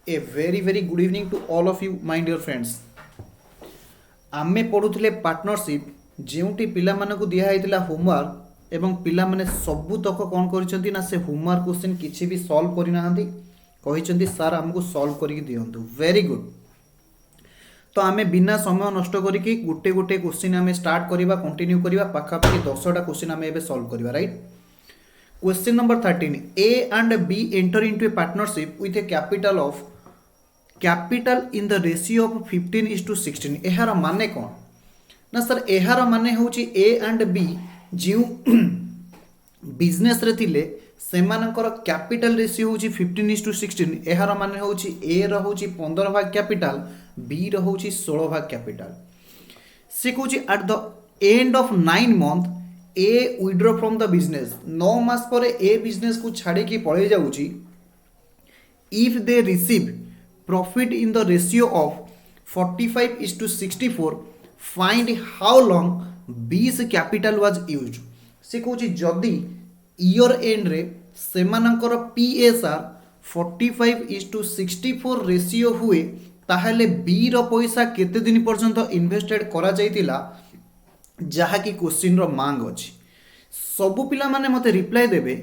A very good evening to all of you my dear friends. आमे पढ़ुले partnership जेउटी पिला मानकु दिया हैतिला homework एवं पिला माने सबु तक कोन करिसंती ना से होमवर्क क्वेश्चन किछि भी सॉल्व करि नाहंती कहिसंती सर हमकु सॉल्व करिक दियंतु वेरी गुड। तो आमे बिना समय नष्ट करिक गुटे गुटे क्वेश्चन आमे स्टार्ट करिबा कंटिन्यू करिबा पाखापाखि 10टा क्वेश्चन आमे एबे सॉल्व करिबा right. Question number 13 A and B enter into a partnership with a capital in the ratio of 15:16 एहार माने कौन ना सर एहार माने होची A and B जो बिजनेस रे थिले सेमानकर कैपिटल रेशियो होची 15:16 एहार माने होची A रो होची 15 भाग कैपिटल B रो होची 16 भाग कैपिटल से कहूची at the end of 9 month A withdraw from the business 9 मास पर A बिजनेस को छाड़ी की पळे जाउची if they receive profit in the ratio of 45:64 find how long B's capital was used से कहूची जदि ईयर एंड रे सेमानकर PSR 45:64 रेशियो हुए ताहले B रो पैसा केते दिन पर्यंत इन्वेस्टेड करा जाइतिला जहा कि क्वेश्चन रो मांग अछि। सबु पिला माने मते रिप्लाई देबे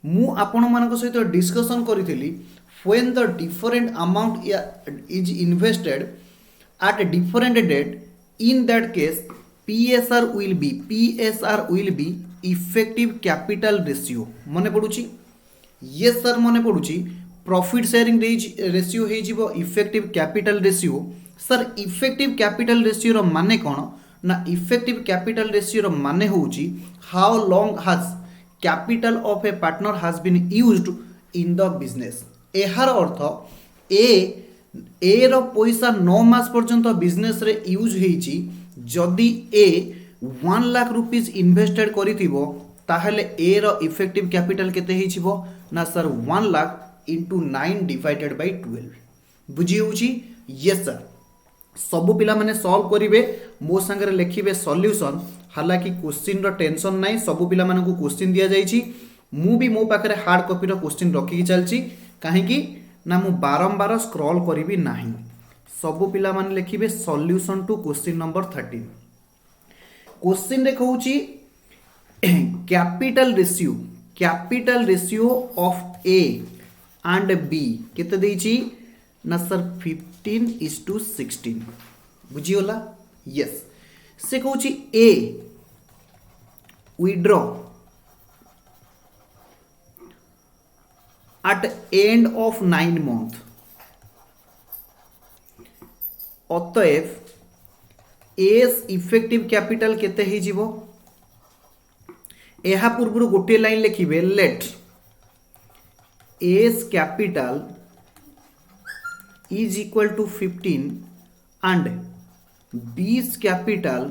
मु आपण मानक सहित discussion करिथिली when the different amount is invested at a different date in that case PSR will be effective capital ratio मने पडुची yes sir मने पडुची प्रॉफिट शेयरिंग रेशियो हे जिवो effective capital ratio sir effective capital ratio रो माने कोन ना effective capital ratio रो माने होची how long has capital of a partner has been used in the business एहार अर्थ ए रो पैसा 9 मास पर्यंत बिजनेस रे यूज हेची जदि ए 1 लाख रुपीस इन्वेस्टेड करिथिबो ताहले ए रो इफेक्टिव कैपिटल केते हेचिबो ना sir 1 lakh into 9 divided by 12 बुझी होची यस सर। सब पिला माने सॉल्व करिवे मो संगे लिखिबे सॉल्यूशन हालांकि क्वेश्चन रो टेंशन नाही सब पिला मानकु क्वेश्चन दिया जाईची मु भी मो पाखरे हार्ड कॉपी रो क्वेश्चन रखी चलची कहीं ना मु बारंबार स्क्रॉल करी नाही सबु पिला माने लिखिबे solution to question number 13 question रे कहूची capital ratio of A and B केते देइची ना सर 15:16 बुझियोला यस से कहूची A withdraw at end of 9 month अतएव एस इफेक्टिव कैपिटल केते ही जीवो एहा पूर्व गोटे लाइन लिखिबे let A's capital is equal to 15 and B's capital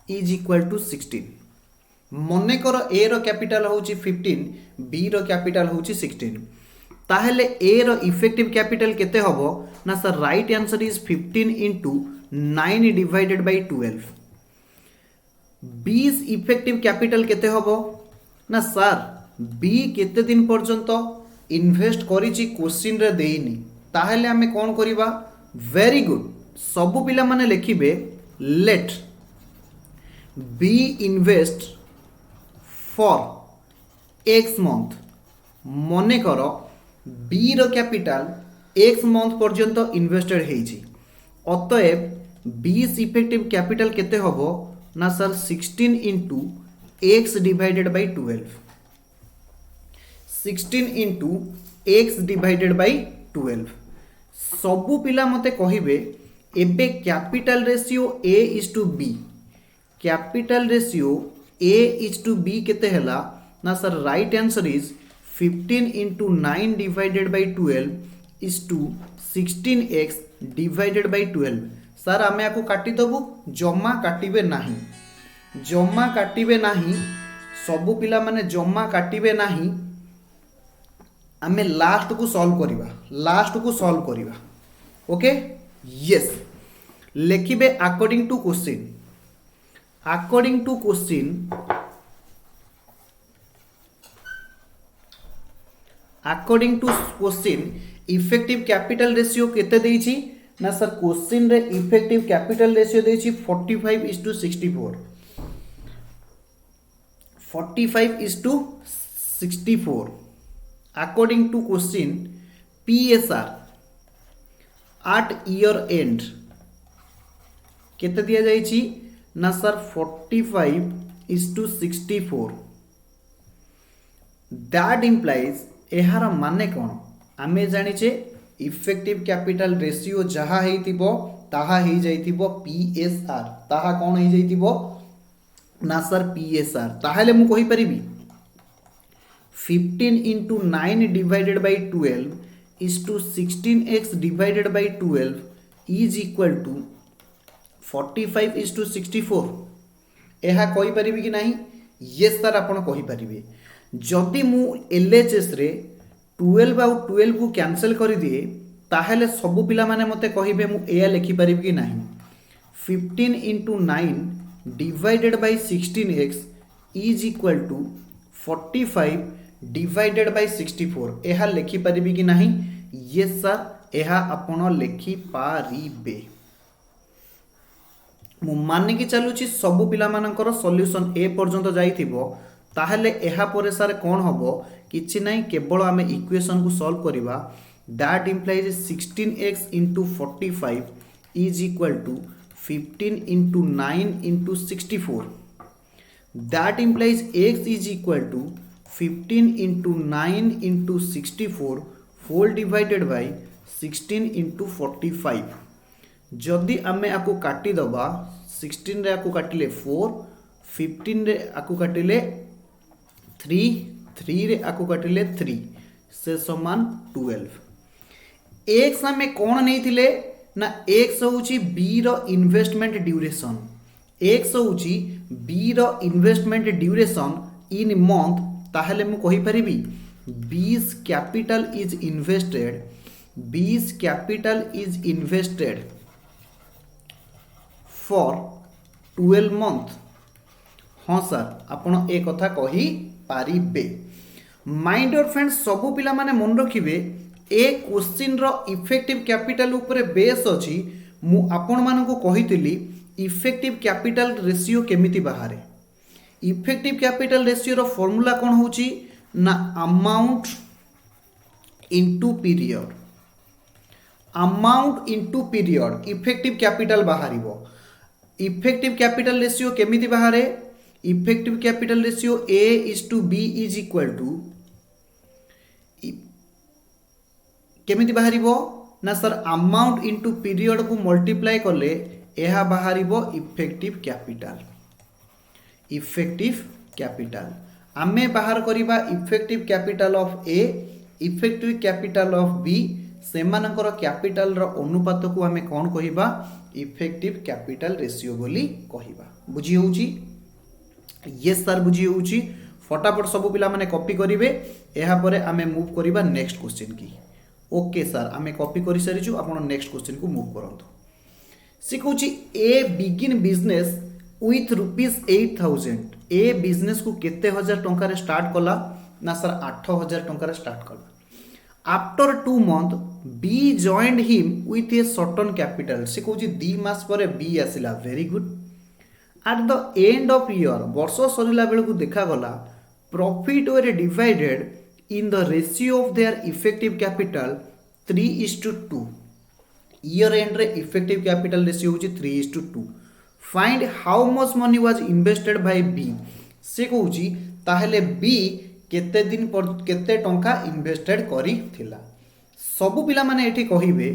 is equal to 16 मने कर ए रो कैपिटल होची 15 बी रो कैपिटल होची 16 ताहले ए रो इफेक्टिव कैपिटल केते हबो ना sir right answer is 15 into 9 divided by 12 बीस इफेक्टिव कैपिटल केते हबो ना सर बी केते दिन पर्यंत इन्वेस्ट करिची क्वेश्चन रे देइनी ताहले हमें कोन करिबा वेरी गुड सब पिला माने लिखिबे let B invest for x month मने कर बी रो कैपिटल एक्स मंथ पर्यंत इन्वेस्टेड हेची अतएव बीस इफेक्टिव कैपिटल केते हबो ना sir 16 into x divided by 12 16 into x divided by 12 सबु पिला मते कहिबे एबे capital ratio a is to b capital ratio a is to b केते हला ना sir right answer is 15 into 9 divided by 12 is to 16x divided by 12 sir आमे आको काटी दबु जम्मा काटिबे नाही सबु पिला माने जम्मा काटिबे नाही आमे लास्ट को सॉल्व करिबा ओके यस लिखिबे according to question according to question effective capital ratio केते देइछि ना सर क्वेश्चन रे इफेक्टिव कैपिटल रेशियो देइछि 45:64 45:64 according to question PSR at year end केते दिया जाइछि ना सर 45:64 दैट इम्प्लाइज एहार माने कोन आमे जानिचे इफेक्टिव कैपिटल रेशियो जहा हेतिबो ताहा हे जाइतिबो PSR ताहा कोन हे जाइतिबो ना सर PSR ताहाले मु कहि परिबी 15 into 9 divided by 12 is to 16x divided by 12 is equal to 45:64 एहा कहि परिबी कि नाही यस सर आपण कहि परिबे जदि मु LHS रे 12 आउ 12 को कैंसिल कर दिए ताहेले सब पिला माने मते कहिबे मु एया लिखि परिबी कि नाही 15 into 9 divided by 16x is equal to 45 divided by 64 एहा लिखि परिबी कि नाही यस सर एहा आपण लिखि पारिबे मु मानि कि चलुची सब पिला मानकर सॉल्यूशन ए पर्यंत जाइथिबो ताहेले एहा परे सर कोन हबो किछि नाही केवल आमे इक्वेशन को सॉल्व करिवा that implies 16x into 45 is equal to 15 into 9 into 64 that implies x is equal to 15 into 9 into 64 whole divided by 16 into 45 जदि आमे आकु काटी दबा 16 रे आकु काटिले 4 15 रे आकु काटिले 3 रे आकु काटिले 3 से समान 12 एक्स आमे कोन नै थिले ना एक्स होउची बी रो इन्वेस्टमेंट ड्यूरेशन एक्स होउची बी रो इन्वेस्टमेंट ड्यूरेशन इन मंथ ताहले मु कहि परिबी 20 capital is invested for 12 month हाँ सर आपण ए कथा कहि पारिबे माइंड और फ्रेंड्स सबु पिला माने मन रखिबे ए क्वेश्चन रो इफेक्टिव कैपिटल ऊपर बेस अछि मु आपण मानको कहितली इफेक्टिव कैपिटल रेशियो केमिति बाहरे इफेक्टिव कैपिटल रेशियो रो फार्मूला कोन होची ना amount into period effective capital बाहरिबो इफेक्टिव कैपिटल रेशियो केमिति बाहरे effective capital ratio A/B is equal to केमिति बाहरिबो ना सर अमाउंट इनटू पीरियड को मल्टीप्लाई करले एहा बाहरिबो इफेक्टिव कैपिटल आमे बाहर करिबा effective capital of A effective capital of B सेमानकर कैपिटल रो अनुपात को आमे कोन कहिबा इफेक्टिव कैपिटल रेशियो बोली कहिबा बुझी होउची यस सर बुझी होउची फटाफट सब पिला माने कॉपी करिवे एहा परे आमे मूव करिबा नेक्स्ट क्वेश्चन की ओके सर आमे कॉपी करि सरिछु आपण नेक्स्ट क्वेश्चन को मूव करंतु सिखौची ए बिगिन बिजनेस विथ ₹8,000 ए बिजनेस को केते हजार टंका रे स्टार्ट कला ना सर 8,000 टंका रे स्टार्ट कला after 2 month B joined him with a certain capital से कहूँ 2 मास पर बी आसिला very good at the end of year वर्ष सरला बेल को देखा गला profit were divided in the ratio of their effective capital 3:2 year end रे इफेक्टिव कैपिटल रेशियो होची 3:2 find how much money was invested by B से कहूँ ताहले बी केते दिन पर केते टंका इन्वेस्टेड करी थिला सबु पिला माने एठी कहिबे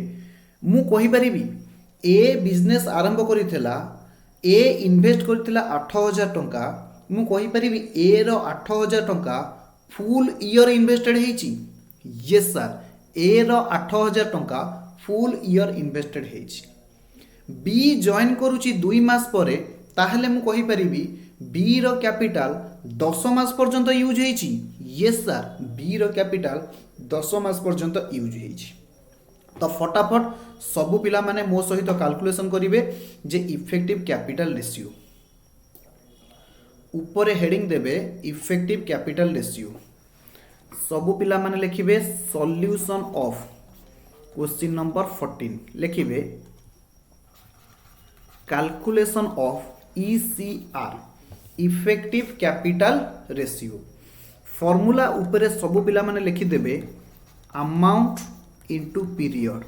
मु कहि परिबी ए बिजनेस आरंभ करी थिला ए इन्वेस्ट करी 8,000 टंका मु कहि परिबी ए रो 8,000 टंका फुल ईयर इन्वेस्टेड हेची यस सर ए रो 8,000 टंका फुल ईयर इन्वेस्टेड हेची बी जॉइन करूची 2 मास परे ताहले मु कहि परिबी बी रो कैपिटल 10 मास पर्यंत यूज हेची यस सर बी रो कैपिटल 10 मास पर्यंत यूज हेची तो फटाफट सबु पिला माने मो सहित कैलकुलेशन करिवे जे इफेक्टिव कैपिटल रेशियो ऊपर हेडिंग देबे इफेक्टिव कैपिटल रेशियो सबु पिला माने लिखिबे सॉल्यूशन ऑफ क्वेश्चन नंबर 14 लिखिबे calculation of ECR effective capital ratio formula ऊपर सबु पिला माने लिखि देबे अमाउंट इनटू पीरियड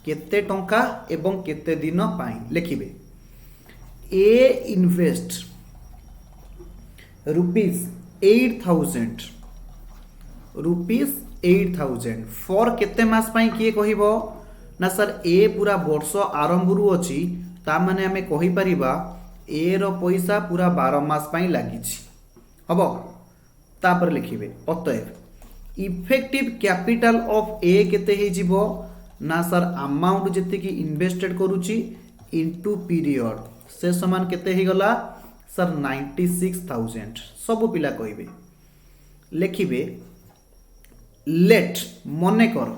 केते टंका एवं केते दिन पाई लिखिबे ए इन्वेस्ट ₹8,000 ₹8,000 फॉर केते मास पाई किए कहिबो ना सर ए पूरा वर्ष आरंभ रु अछि ता माने हमें कहि परिबा ए रो पैसा पूरा 12 मास पाई लागिछि हबो तापर लिखिबे अतएव इफेक्टिव कैपिटल ऑफ ए केते हे जिवो ना सर अमाउंट जति की इन्वेस्टेड करूची इनटू पीरियड से समान केते हे गला सर 96,000 सब पिला कहिबे लिखिबे लेट मने कर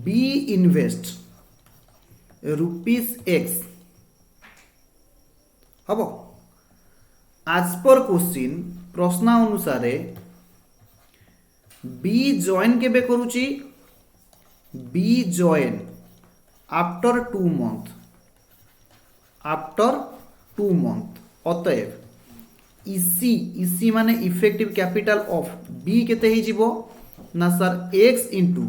बी इन्वेस्ट ₹X हबो आज पर क्वेश्चन प्रश्न अनुसार बी जॉइन केबे करूची बी जॉइन आफ्टर 2 मंथ अतएव इसी माने इफेक्टिव कैपिटल ऑफ बी केते ही जीवो ना सर एक्स इंटू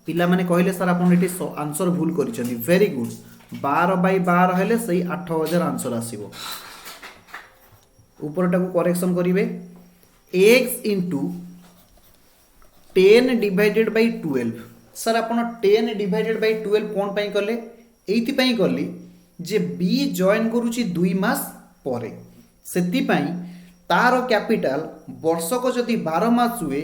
पिला माने कहले सर आपन एटी आंसर भूल करिसथि वेरी गुड 12/12 हेले सही 8,000 आंसर आसीबो ऊपरटा को करेक्शन करिवे x into 10 divided by 12 sir आपन 10 डिवाइडेड बाय 12 कोन पई करले एइति पई करली जे बी जॉइन करूची 2 मास परे सेति पई तार कैपिटल वर्ष को जदि 12 मास हुए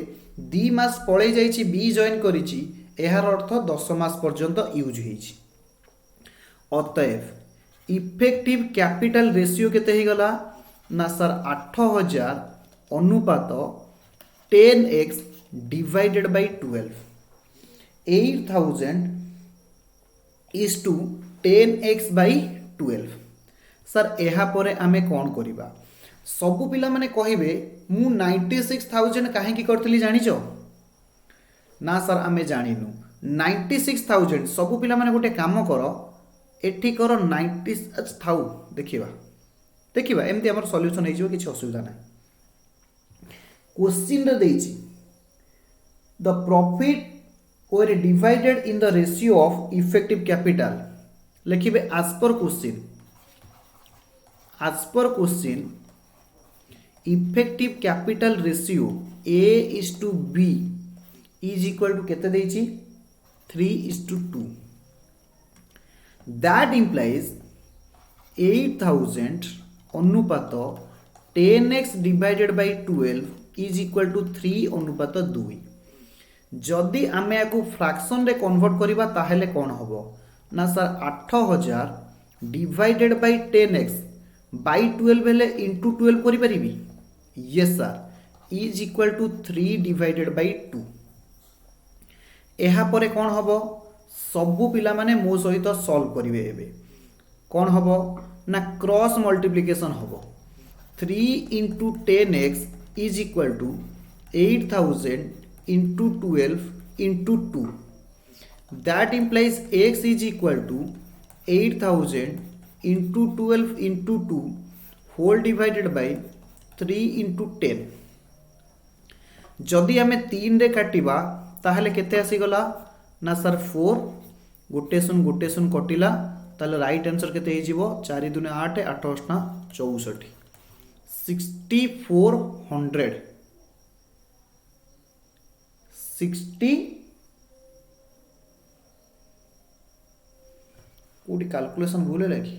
2 मास पळे जाईची बी जॉइन करिची एहार अर्थ 10 मास पर्यंत यूज होईची अतएव इफेक्टिव कैपिटल रेशियो केते हे गला ना सर 8,000 अनुपात 10x divided by 12 8,000 is to 10x by 12 sir एहा परे आमे कोन करिबा सबु पिला माने कहिबे मु 96,000 काहे की करथली जानिचो ना सर आमे जानिनु 96,000 सबु पिला माने गोटे काम करो एठी करो 90 थाउ देखिबा एमती हमर सॉल्यूशन हे जो किछ असुविधा नै क्वेश्चन रे देइची the profit were divided in the ratio of effective capital लिखिबे as per question effective capital ratio A is to B is equal to केते देइची 3:2 that implies 8,000 अनुपात 10x divided by 12 is equal to 3 अनुपात 2 जदि आमे याकू fraction रे convert करिबा ताहेले कोन हबो ना sir 8,000 divided by 10x bye 12 हेले इनटू 12 करि परिबी yes sir is equal to 3 divided by 2 एहा परे कोन हबो सबु पिला माने मो सहित सॉल्व करिवे एबे कोन हबो ना क्रॉस मल्टीप्लिकेशन हबो 3 into 10x is equal to 8,000 into 12 into 2 that implies x is equal to 8,000 into 12 into 2 whole divided by 3 into 10 जदि आमे 3 रे काटिबा ताहले केते आसी गला ना सर 4 गोटे सुन कटिला ताले राइट आंसर केते हे जिवो 4 2 8 8 8 64 6400 60 कोडी कैलकुलेशन भूल है कि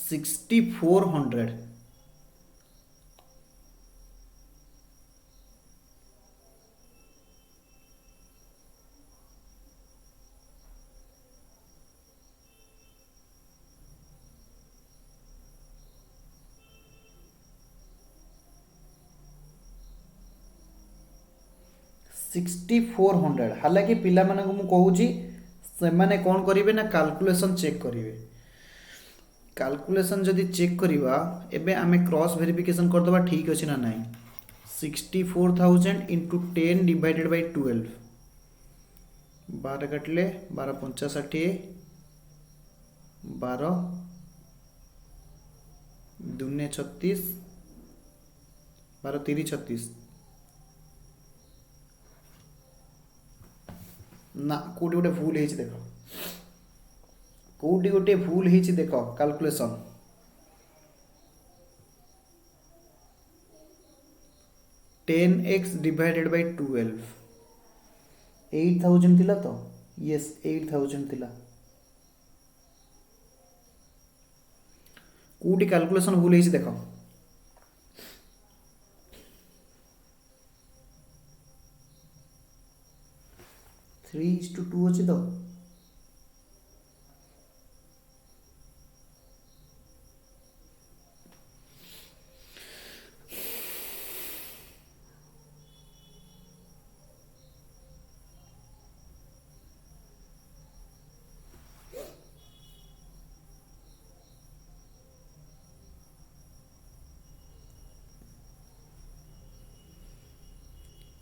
$6,400 6400। हालांकि पिला मानक मु कहूची सेमाने कौन करिवे ना कैलकुलेशन चेक करिवे। कैलकुलेशन जदि चेक करिवा एबे आमे क्रॉस वेरिफिकेशन कर दबा ठीक अछि ना नाही। 64,000 इंटू 10 डिवाइडेड बाय 12 12 काटले 12 पंचा 60 12 दूने 36 12 3 36 ना कोटी गोटे भूल है देख कोटी गोटे भूल है देख कैलकुलेशन 10x डिवाइडेड बाय 12 8000 थिला तो यस 8000 थिला कोटी कैलकुलेशन भूल है देख 3:2 अच्छी तो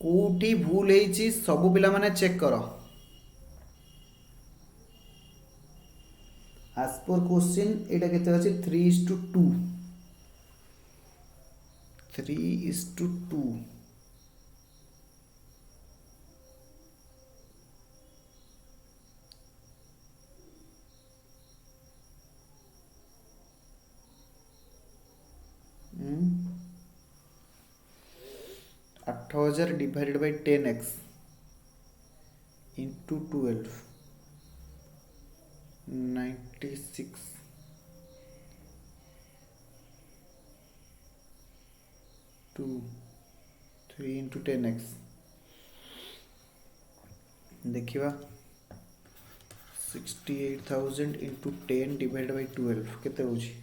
कोटी भूल है सबू पिला माने चेक कर as per question एटा केते अछि 3:2 3:2 8000 divided by 10x into 12 96 2 3 into 10x देखिवा 68,000 into 10 divided by 12 केते होची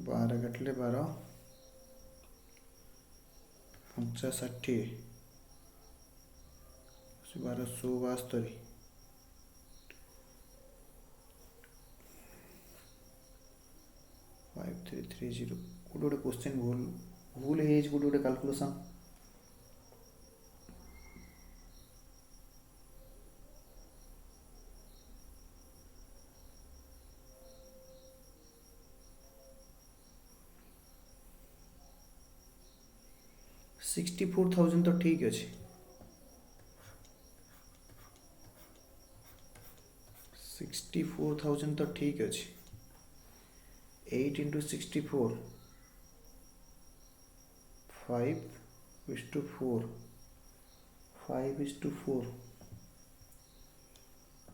12 कटले 12 पंचा 60 1272 5330 गोटे क्वेश्चन भूल भूल है गोटे कैलकुलेशन 64,000 तो ठीक अच्छे 64,000 तो ठीक अच्छे 8 इंटू 64 5:4 5:4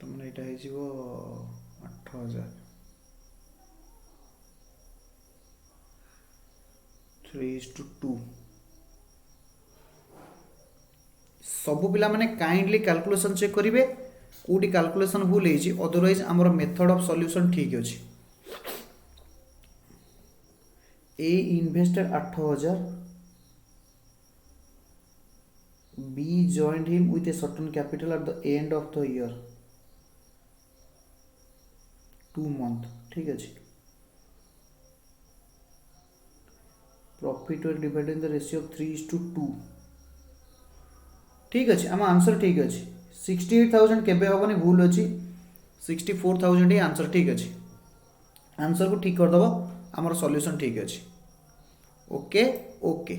तो मैंने यहाँ हो 8,000 3:2 सबु पिला माने काइंडली कैलकुलेशन चेक करिवे कोडी कैलकुलेशन भूल है अदरवाइज आमर मेथड ऑफ सॉल्यूशन ठीक अछि ए invested 8,000 B joined him with a certain capital at the end of the year 2 month ठीक अछि profit was divided in the ratio of 3:2 ठीक अच्छे आम आंसर ठीक अच्छे 68,000 केबे हबनी भूल अच्छी 64,000 ही आंसर ठीक अच्छे आंसर को ठीक कर दबो आमर सॉल्यूशन ठीक अच्छे ओके ओके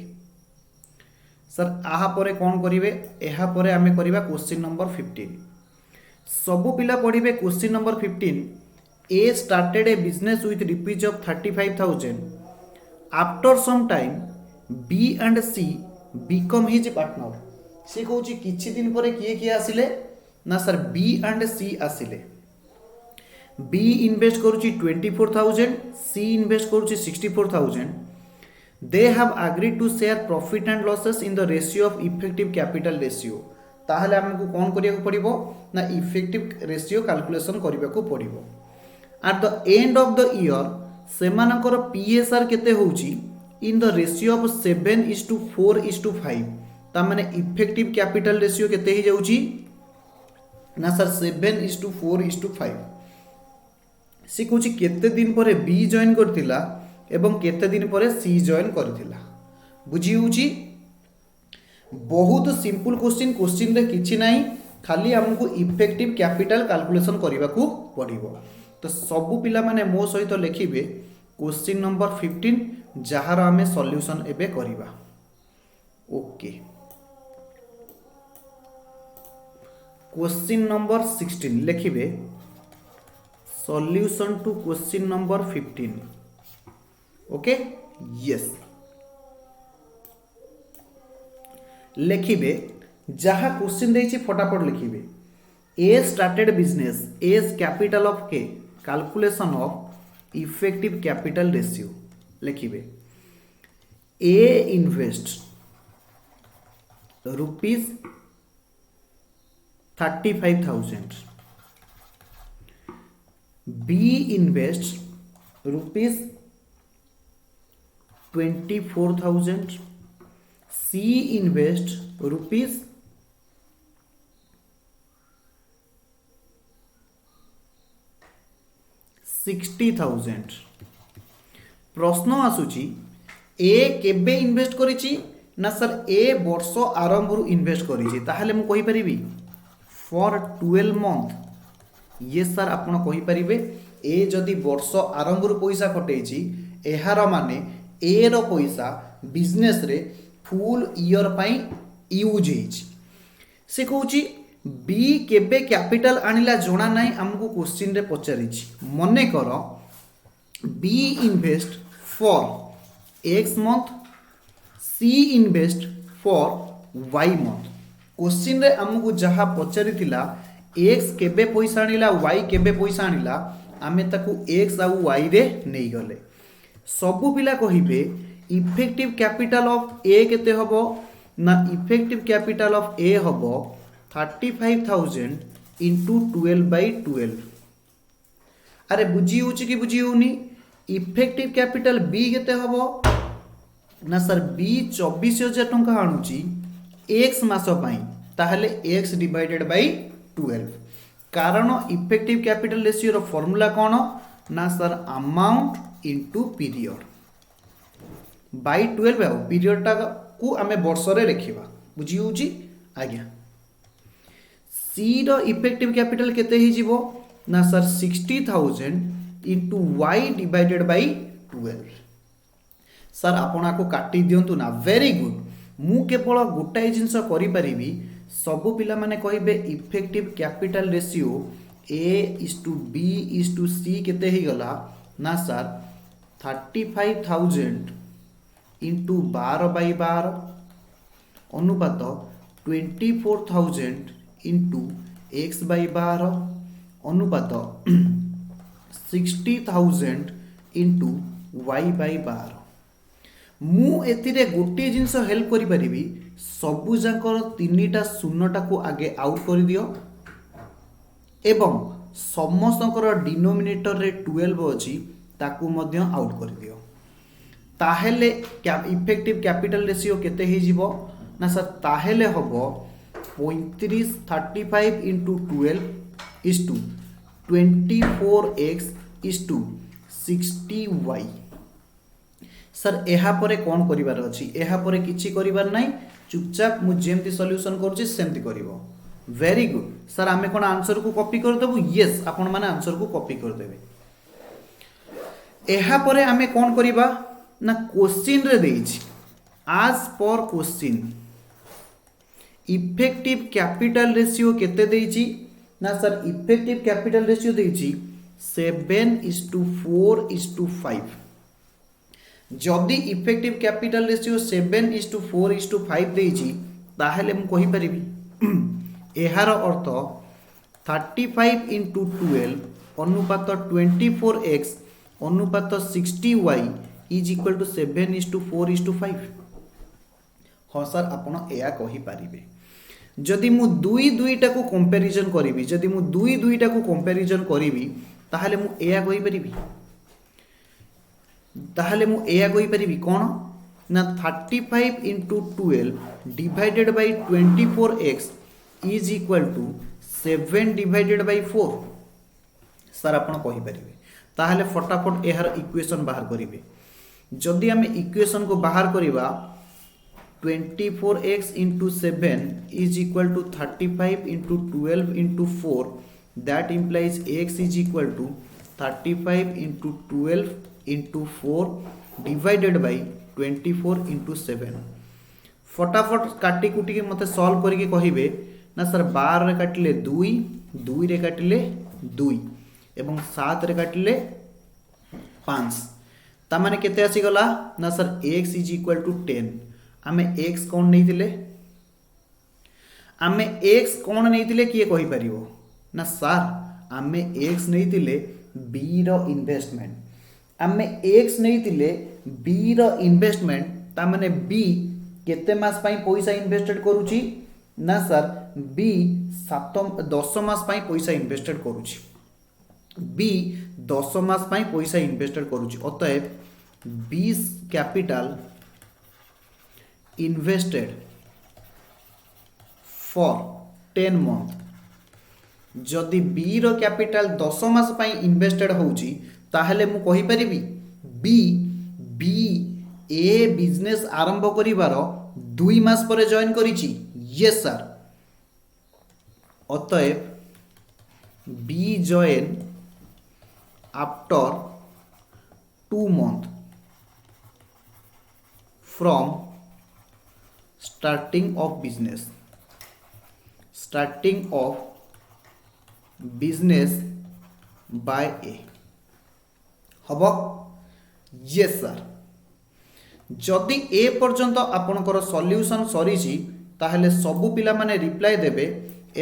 सर आहा परे कौन करिवे एहा परे आमे करिवा क्वेश्चन नंबर 15 सबु पिला पढ़िबे question number 15 A started a business with rupees of 35,000 after some time B and C become his partner सी कहूँ किछि दिन पर किए किए आसिले ना सर बी एंड सी आसिले बी इन्वेस्ट करुची 24,000 सी इन्वेस्ट करुची 64,000 they have agreed to share profit and losses in the ratio of effective capital ratio ताहले हमको कौन करिया को पड़िबो ना इफेक्टिव रेशियो कैलकुलेशन करिया को पड़िबो at the end of the year सेमानकर पीएसआर केते होउची इन द रेशियो ऑफ 7:4:5 ता माने इफेक्टिव कैपिटल रेशियो केते ही जाउची ना सर 7:4:5 से कहूँ केते दिन पर बी जॉइन करथिला एवं केते दिन पर सी जॉइन करथिला बुझी होउची बहुत सिंपल क्वेश्चन रे किछि नाही खाली हमको इफेक्टिव कैपिटल कैलकुलेशन करबा को पड़िबो तो सब पिला माने मो सहित लिखिबे क्वेश्चन नंबर 15 जहार आमे सॉल्यूशन एबे करबा ओके क्वेश्चन नंबर 16 लिखिबे solution to question number 15 okay yes लिखिबे जहाँ क्वेश्चन देछि फटाफट लिखिबे A started business as capital of के calculation of effective capital ratio लिखिबे A invest rupees 35,000 B invest rupees 24,000 C invest rupees 60,000 प्रश्न आसुची ए केबे इन्वेस्ट करिची ना सर ए वर्ष आरंभ रु इन्वेस्ट करिची ताहले मु कहि परिबी फॉर 12 मंथ ये सर आपण कहि परिबे ए जदि वर्ष आरंभ रु पैसा कटेची एहार माने ए रो पैसा बिजनेस रे फुल ईयर पाई यूज हेची से कहूची बी केबे कैपिटल आनिला जोना नाही हमको क्वेश्चन रे पचारिची मने कर B invest for x month C invest for y month question रे हमको जहा पचारिथिला एक्स केबे पैसा आनिला वाई केबे पैसा आनिला आमे ताकू एक्स आ वाई रे नेई गले सबु पिला कहिबे इफेक्टिव कैपिटल ऑफ ए केते हबो ना इफेक्टिव कैपिटल ऑफ ए हबो 35,000 इंटू 12/12 अरे बुझी होची कि बुझी होनी इफेक्टिव कैपिटल बी केते हबो ना सर बी 24,000 टंका आणुची एक्स मास पाई ताहले एक्स डिवाइडेड बाय 12 कारण इफेक्टिव कैपिटल रेशियो रो फार्मूला कोन ना sir amount into period by 12 है पीरियड टा को आमे वर्ष रे लिखिबा बुझी होची आज्ञा सी रो इफेक्टिव कैपिटल केते ही जीवो ना sir 60,000 into y divided by 12 sir आपना को काटी दियंतु ना वेरी गुड मु केवल गोटाई जिंस करि परिबी सब पिला माने कहिबे effective capital ratio A is to B is to C केते ही गला ना सर 35,000 इंटू 12/12 अनुपात 24,000 इंटू x/12 अनुपात 60,000 इंटू y/12 मु एतिरे गोटे जिंस हेल्प करि परिबी सबु जाकर तीनिटा शून्यटा को आगे आउट कर दियो एवं समस्तकर डिनोमिनेटर रे 12 अछि ताकू मध्य आउट कर दियो ताहेले इफेक्टिव कैपिटल रेशियो केते ही जीवो ना सर ताहेले हबो 35 into 12 is to 24x is to 60y sir एहा परे कोन करिवार अछि एहा परे किछि करिवार नै चुपचाप मु जेमति सॉल्यूशन करूछि सेमति करिवो वेरी गुड सर आमे कोन आंसर को कॉपी कर देबो यस आपण माने आंसर को कॉपी कर देबे एहा परे आमे कोन करिबा ना क्वेश्चन रे देछि आज पर क्वेश्चन इफेक्टिव कैपिटल रेशियो केते देछि ना सर इफेक्टिव कैपिटल रेशियो देछि 7:4:5 जदि इफेक्टिव कैपिटल रेशियो 7:4:5 देछि ताहेले हम कहि परिबी एहार अर्थ 35 इंटू 12 अनुपात 24x अनुपात 60y इज इक्वल टू 7:4:5 हाँ सर आपण एया कहि पारिबे जदि मु दुई दुईटा को कंपैरिजन करिवि जदि मु दुई दुईटा को कंपैरिजन करिवि ताहाले मु एया कहि परिबि ताहाले मु एया कहि परिबि कोन ना 35 into 12 divided by 24x is equal to 7 divided by 4 sir आपण कहींपारे ताहले फटाफट यार इक्वेशन बाहर करेंगे जदि आम इक्वेशन को बाहर करवा 24x into 7 is equal to 35 into 12 into 4 that implies x is equal to 35 into 12 into 4 divided by 24 into 7 फटाफट काटी कुटी मत सॉल्व करके कहिबे ना सर 12 रे काटिले 2 2 रे काटिले 2 एवं 7 रे काटिले 5 तामाने केते आसी गला ना sir x is equal to 10 आमे x कोन नैतिले आमे x कोन नैतिले किए कहि परिवो ना सर आमे x नैतिले b रो इन्वेस्टमेंट आमे x नैतिले b रो इन्वेस्टमेंट तामाने b केते मास पई पैसा इन्वेस्टेड करूची ना सर b 10 मास पई पैसा इन्वेस्टेड करूची b 10 मास पई पैसा इन्वेस्टेड करूची अतएव 20 कैपिटल इन्वेस्टेड फॉर 10 मंथ जदि बी रो कैपिटल 10 मास पई इन्वेस्टेड होउची ताहले मु कहि परिबी बी ए बिजनेस आरंभ करिवार 2 मास पर जॉइन करिची यस सर अतएव B join after 2 months from starting of business by A हब यस सर जदि ए पर्यंत आपणकर सॉल्यूशन सरीची ताहले सबु पिला माने रिप्लाई देबे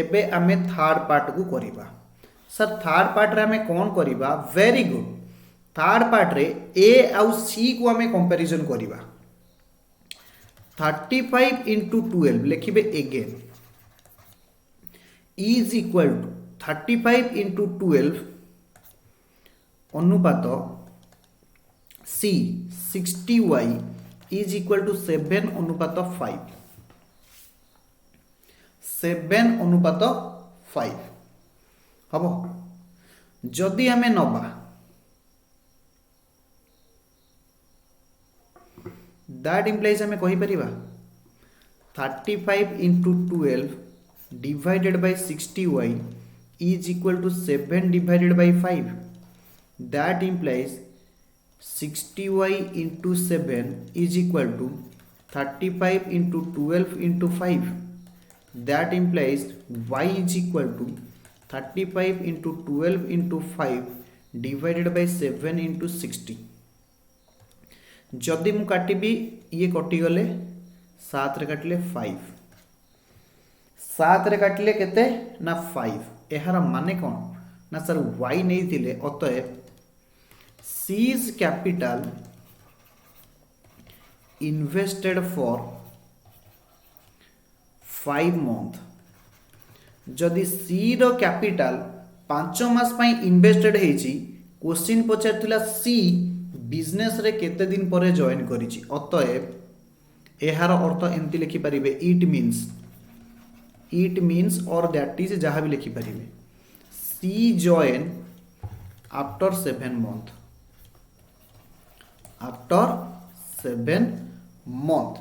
एबे आमे थर्ड पार्ट को करिबा सर थर्ड पार्ट रे आमे कोन करिबा वेरी गुड थर्ड पार्ट रे ए आउ सी को आमे कंपैरिजन करिबा 35 इंटू 12 लिखिबे again is equal to 35 into 12 अनुपात सी 60y इज इक्वल टू 7 अनुपात 5 7 अनुपात 5 हम जदि आमे नबा दैट इम्प्लाइज आमे कहि परिबा 35 into 12 divided by 60y is equal to 7 divided by 5 that implies 60y into 7 is equal to 35 into 12 into 5 that implies y is equal to 35 into 12 into 5 divided by 7 into 60 जदि मु काटिबी ये कटि गले 7 रे काटिले 5 7 रे काटिले केते ना 5 एहार माने कोन ना सर y नै थिले अतएव seize capital invested for 5 month जदि सी रो कैपिटल 5 मास पई इन्वेस्टेड हेची क्वेश्चन पचारथिला सी बिजनेस रे केते दिन परे जॉइन करिछि अतएव एहार अर्थ एमती लिखि परिबे इट मीन्स और दैट इज जहां भी लिखि परिबे सी जॉइन आफ्टर 7 month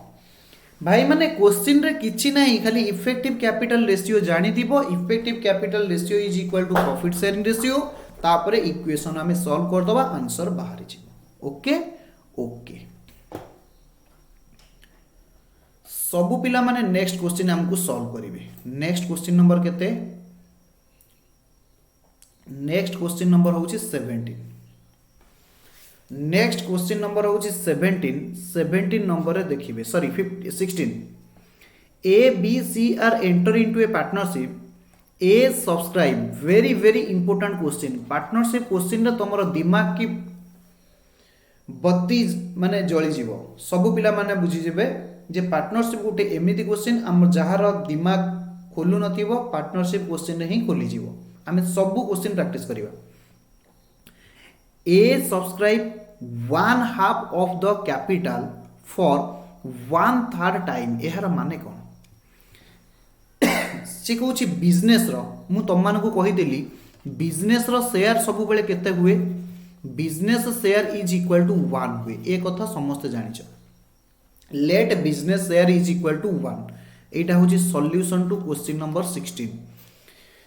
भाई माने क्वेश्चन रे किछि नाही खाली इफेक्टिव कैपिटल रेशियो जानि दिबो effective capital ratio is equal to profit sharing ratio तापरे इक्वेशन हमें सॉल्व कर दबा आंसर बाहर छी ओके ओके सबु पिला माने नेक्स्ट क्वेश्चन हमको सॉल्व करिवे नेक्स्ट क्वेश्चन नंबर केते नेक्स्ट क्वेश्चन नंबर होची 17 नेक्स्ट क्वेश्चन नंबर होची 17 नंबर रे देखिबे sorry 16 A B C are enter into a partnership A subscribe very very important question partnership question रे तमरो दिमाग की बत्ती माने जळी जीवो सब पिला माने बुझी जेबे जे पार्टनरशिप गोटे एमिति क्वेश्चन हम जहार दिमाग खोलु नथिबो पार्टनरशिप क्वेश्चन रे ही खोली जीवो आमे सब क्वेश्चन प्रैक्टिस करिवा A subscribe 1/2 of the capital for 1/3 time. यार माने कौन से कहूँ बिजनेस मु तुम मानक कहीदेली बिजनेस शेयर सब बेले केते हुए business share is equal to 1 हुए ए कथा समस्ते जानिछ। Let business share is equal to 1 एटा होची सॉल्यूशन टू क्वेश्चन नंबर 16।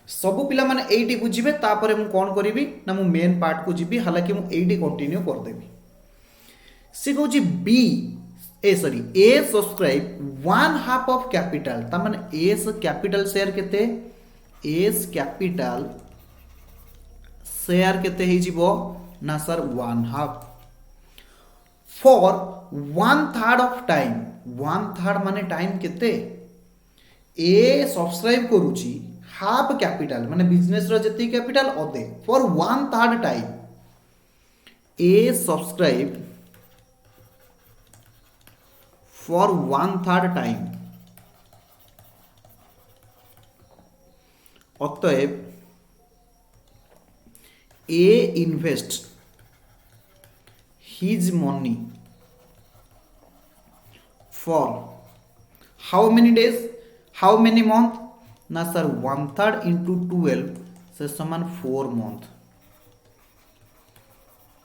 सब पिला माने एटी बुझिबे तापरे मु कोन करिवि ना मु मेन पार्ट को जिबि हालांकि मु एटी कंटिन्यू कर देबी। से कहूँ बी ए सब्सक्राइब 1/2 ऑफ कैपिटल ता माने एस कैपिटल शेयर केते एस कैपिटल शेयर केते ही जीवो ना सर 1/2 फॉर 1/3 ऑफ टाइम 1/3 माने टाइम केते ए सब्सक्राइब करूची हाफ कैपिटल माने बिजनेस रो जति कैपिटल अदे for 1/3 time A subscribe for 1/3 time. अतएव A invest his money for how many days how many month ना सर 1/3 इंटू 12 से समान 4 मंथ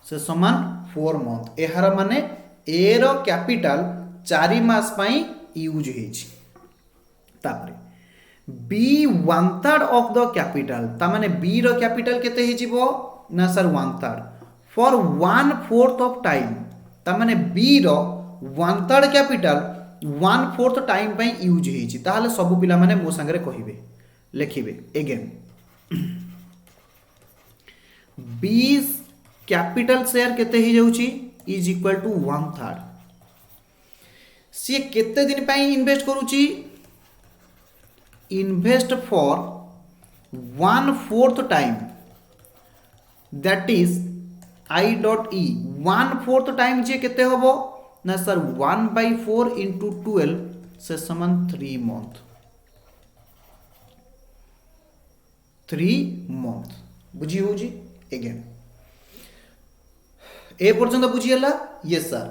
से समान 4 मंथ। यार माने ए रो कैपिटल 4 मास पाई यूज हेछि। तापरे बी 1/3 ऑफ द कैपिटल ता माने बी रो कैपिटल केते हे जिवो ना सर 1/3 फॉर 1/4 ऑफ टाइम ता माने बी रो 1/3 कैपिटल 1/4 टाइम पाई यूज हेछि। ताहाले सब पिला माने मो संगरे कहिबे लिखिबे अगेन बी कैपिटल शेयर केते ही जाउची इज इक्वल टू 1/3 सी केते दिन पाई इन्वेस्ट करूची invest for 1/4 time that is I dot E 1/4 time जे केते होबो ना सर 1/4 इंटू 12 से समान 3 मंथ 3 मंथ बुझी होजी अगेन ए पर्यंत बुझीगला यस सर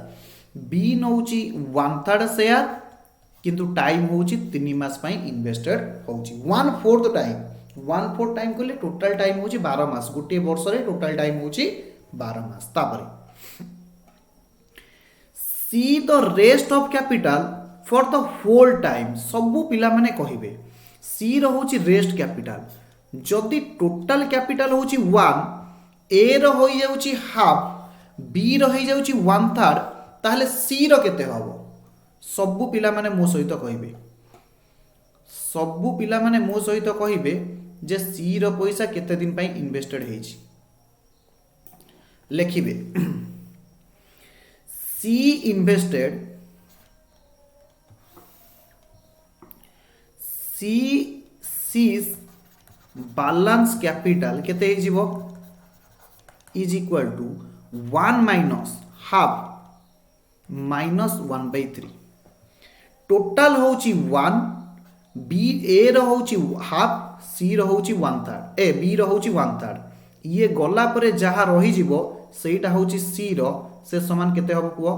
बी नौची 1/3 शेयर किंतु टाइम होची 3 मास पाई इन्वेस्टेड होची 1/4 टाइम 1/4 टाइम कहले टोटल टाइम होची 12 मास गोटे वर्ष रे टोटल टाइम होची 12 मास। तापरे C the rest of capital for the whole time सबु पिला माने कहिबे सी रो होची रेस्ट कैपिटल जदि टोटल कैपिटल होची 1 ए रो होई जाउची हाफ बी रो होई जाउची 1/3 ताहले सी रो केते हबो सबु पिला माने मो सहित कहिबे सबु पिला माने मो सहित कहिबे जे सी रो पैसा केते दिन पई इन्वेस्टेड हेछि लिखिबे C invested C's balance capital केते हे जीवो is equal to 1 minus half minus 1/3 total होची 1 बी ए रो होची हाफ सी रो होची 1/3 ए बी रो होची 1/3 ये गला परे जहा रही जीवो सेटा होची सी रो से समान केते हबो कुओ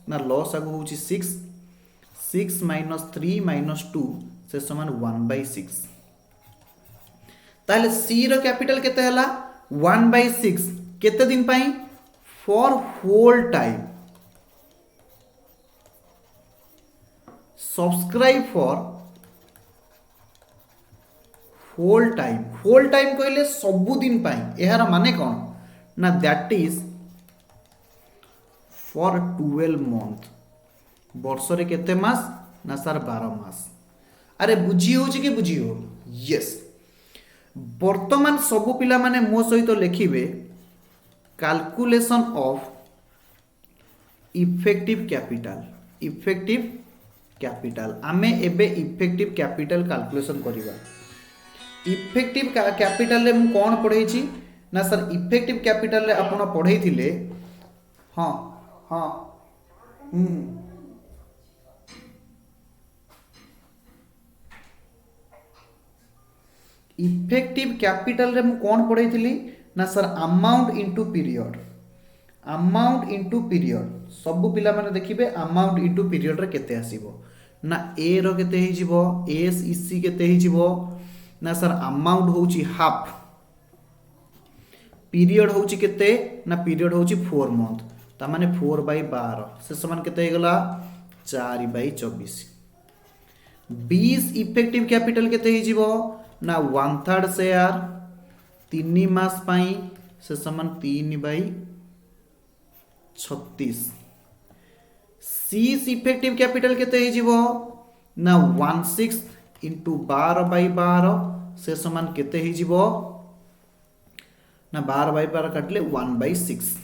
ना लॉस आगु होची 6 माइनस 3 माइनस 2 से समान 1/6 ताले सी रो कैपिटल केते हला 1/6 केते दिन पाई for whole time subscribe for whole time कहले सबु दिन पाई यार माने कौन ना दैट इज फॉर 12 मंथ वर्ष रे केते मास ना सर 12 मास। अरे बुझी हो कि बुझी हो यस वर्तमान सबु पिला माने मो सहित लिखिबे कैलकुलेशन ऑफ इफेक्टिव कैपिटल आमे एबे इफेक्टिव कैपिटल कैलकुलेशन करिबा। इफेक्टिव कैपिटल रे मु कोन पढै छी ना सर इफेक्टिव कैपिटल रे आपण पढै थिले हां इफेक्टिव कैपिटल रे मु कोन पढै थिली ना sir amount into period amount into period सब पिला माने देखिबे अमाउंट इंटू पीरियड रे केते आसीबो ना ए रो केते हे जिवो एस इसी केते हे जिवो ना सर अमाउंट होउची हाफ पीरियड होउची केते ना पीरियड होउची 4 मंथ ता माने 4/12 से समान केते हे गला 4/24 20 इफेक्टिव कैपिटल केते हे जिवो ना 1/3 शेयर 3 मास पाई से समान 3/36 सीस इफेक्टिव कैपिटल केते हे जिवो ना 1/6 इंटू 12/12 से समान केते हे जिवो ना 12/12 काटले 1/6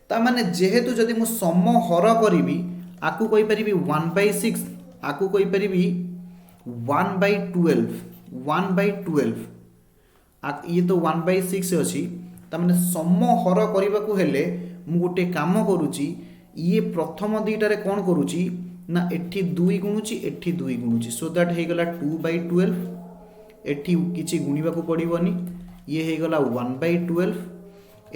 ता माने जेहेतु जदि मु सम हर करिवि आकु कहि परिबि 1/6 आकु कहि परिबि 1/12 ये तो 1/6 अछि ता माने सम हर करबा को हेले मु गोटे काम करूची ये प्रथम दुईटारे कौन करूची ना एठी 2 गुणुची एठी 2 गुणुची सो दैट हे गला 2/12 एठी किछि गुणिबा को पड़िबोनी ये हे गला 1/12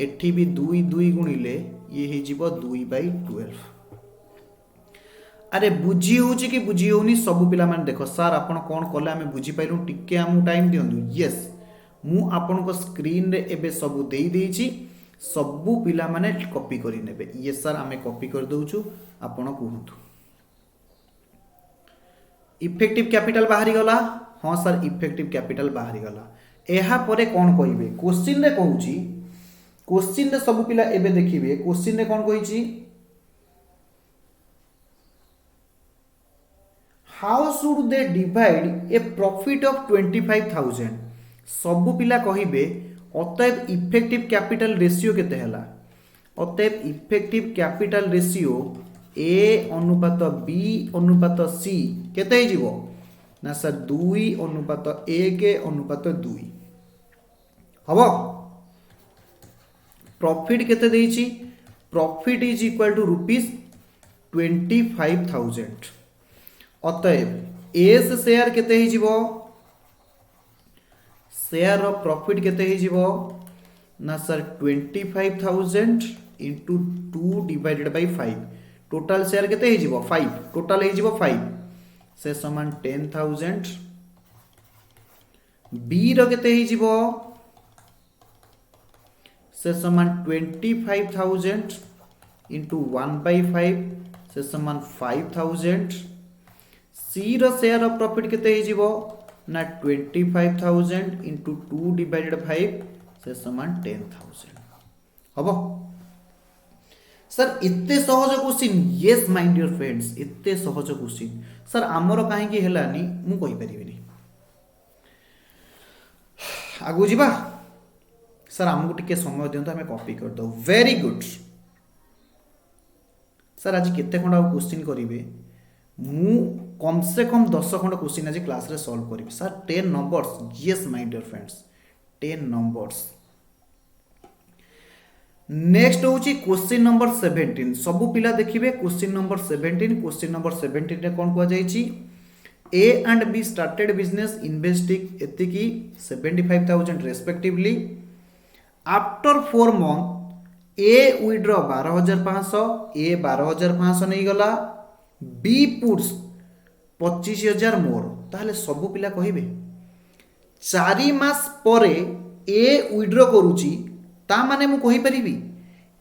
एठी भी 2 गुणिले ये हे जीवो 2/12 अरे बुझी होची कि बुझी होनी सब पिला माने देखो सर आपण कोन कले हमें बुझी पाइलु टिके हमु टाइम दियंदु यस मु आपण को स्क्रीन रे एबे सब देई देइची सबु पिला माने कॉपी करी नेबे ये सर हमें कॉपी कर दोउछु आपण कहंतु इफेक्टिव कैपिटल बाहरी गला हां सर इफेक्टिव कैपिटल बाहरी गला एहा परे कोन कहिबे क्वेश्चन रे कहूची क्वेश्चन रे सब पिला एबे देखिबे क्वेश्चन रे कोन कहिची how should they divide a profit of 25000 सब पिला कहिबे अतएव इफेक्टिव कैपिटल रेशियो केते हला अतएव इफेक्टिव कैपिटल रेशियो ए अनुपात बी अनुपात सी केते हे जीवो ना सर 2:1 2 हबो प्रॉफिट केते देइची प्रॉफिट इज इक्वल टू ₹25,000 अतएव एस शेयर केते हे जीवो शेयर ऑफ प्रॉफिट केते हे जीवो ना sir 25,000 into 2 divided by 5 total share केते हे जीवो 5 टोटल हे जीवो 5 से समान 10,000 बी रो केते हे जीवो से समान 25,000 into 1/5 से समान 5,000 सी रो शेयर ऑफ प्रॉफिट केते हे जीवो ना 25,000 into 2 divided by 5 से समान 10,000 हबो सर इत्ते सहज question yes my dear friends इत्ते सहज क्वेश्चन सर आमर काहे कि हेलानी मु कहि परिबिनी आगु जीवा सर हमको टिके समय दियंतो हमें कॉपी कर दो वेरी गुड सर आज केते खंडा क्वेश्चन करिवे मु कम से कम 10 खंड क्वेश्चन आज क्लास रे सॉल्व करिवे sir 10 numbers yes my dear friends 10 numbers next होची क्वेश्चन नंबर 17 सब पिला देखिबे क्वेश्चन नंबर 17 रे कोन को जाईची A and B started business investing एतिकी 75,000 respectively after 4 month A withdraw 12,500 A 12,500 नहीं गला बी पुट्स 25,000 मोर ताहले सब पिला कहिबे 4 मास परे ए विड्रॉ करूची ता माने मु कहि परिबी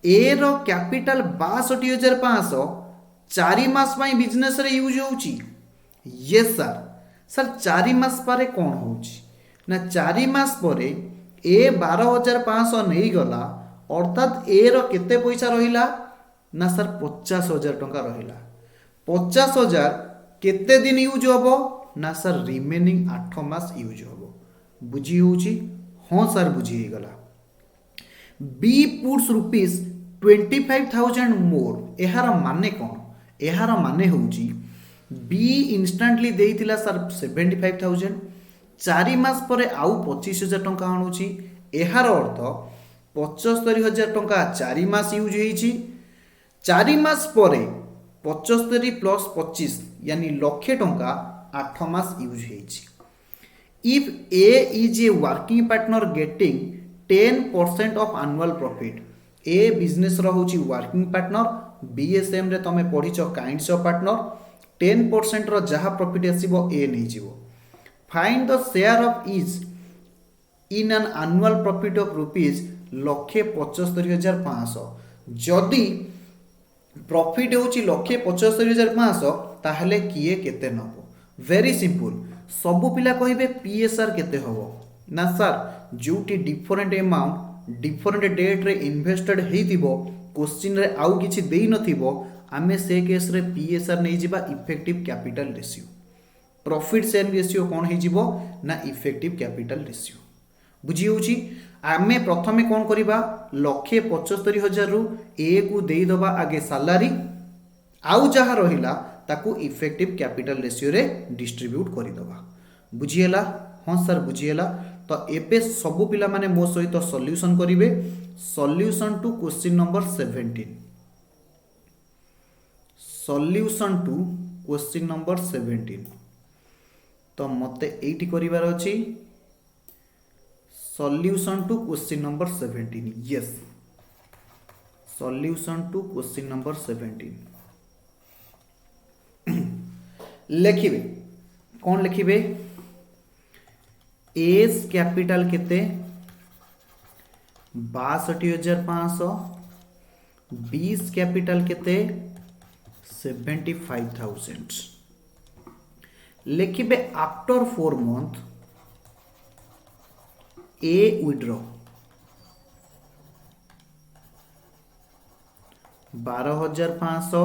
ए रो कैपिटल 62,500 4 मास पई बिजनेस रे यूज होउची यस सर सर 4 मास परे कोन होउची ना 4 मास परे ए 12,500 नहीं गला अर्थात ए रो केते पैसा रहिला ना सर 50,000 टंका रहिला 50,000 केते दिन यूज होबो ना सर रिमेनिंग 8 मास यूज होबो बुझी होउची हां सर बुझी हे गला बी पुट्स ₹25,000 मोर एहार माने कोन एहार माने होउची बी इंस्टेंटली देइतिला सर 75,000 4 मास परे आउ 25,000 टंका आणुची एहार अर्थ 75,000 टंका 4 मास यूज हेइची 4 मास परे 75 प्लस 25 यानी लक्षे टंका 8 मास यूज हेइची if A is a working partner getting 10% of annual profit ए बिजनेस रोचे वर्किंग पार्टनर, बीएसएम रे तुम पढ़ीच काइंड्स ऑफ पार्टनर, 10% रो जहाँ प्रॉफिट आसीबो ए नहीं जीवो। Find the share of is in an annual profit of rupees 1,75,500। जदि प्रॉफिट होची 1,75,500 ताहले किए केते नबो? वेरी सिंपल, सबु पिला कहिबे पीएसआर केते हबो ना सर जोटी डिफरेंट अमाउंट डिफरेंट डेट रे इन्वेस्टेड हेतिबो क्वेश्चन रे आउ किछि देई नथिबो आमे से केस रे पीएसआर नै जिबा effective capital ratio. Profit share ratio कोन हे जिवो ना इफेक्टिव कैपिटल रेशियो। बुझी होची आमे प्रथमे कोन करिबा 1,75,000 रु ए को देई दबा आगे सैलरी, आउ जहाँ रहिला ताकू इफेक्टिव कैपिटल रेशियो रे डिस्ट्रीब्यूट करि दबा। बुझिएला? हाँ सर बुझिएला। तो एबे सबु पिला माने मो सहित सॉल्यूशन करिवे। Solution to question number 17। Solution to question number 17 तो मते एठी करिवार अछि। Solution to question number 17, yes solution to question number 17 लिखिबे कौन लिखिबे? एस कैपिटल केते 62,500, 20 कैपिटल केते 75,000। लिखिबे after 4 month A withdraw 12,500,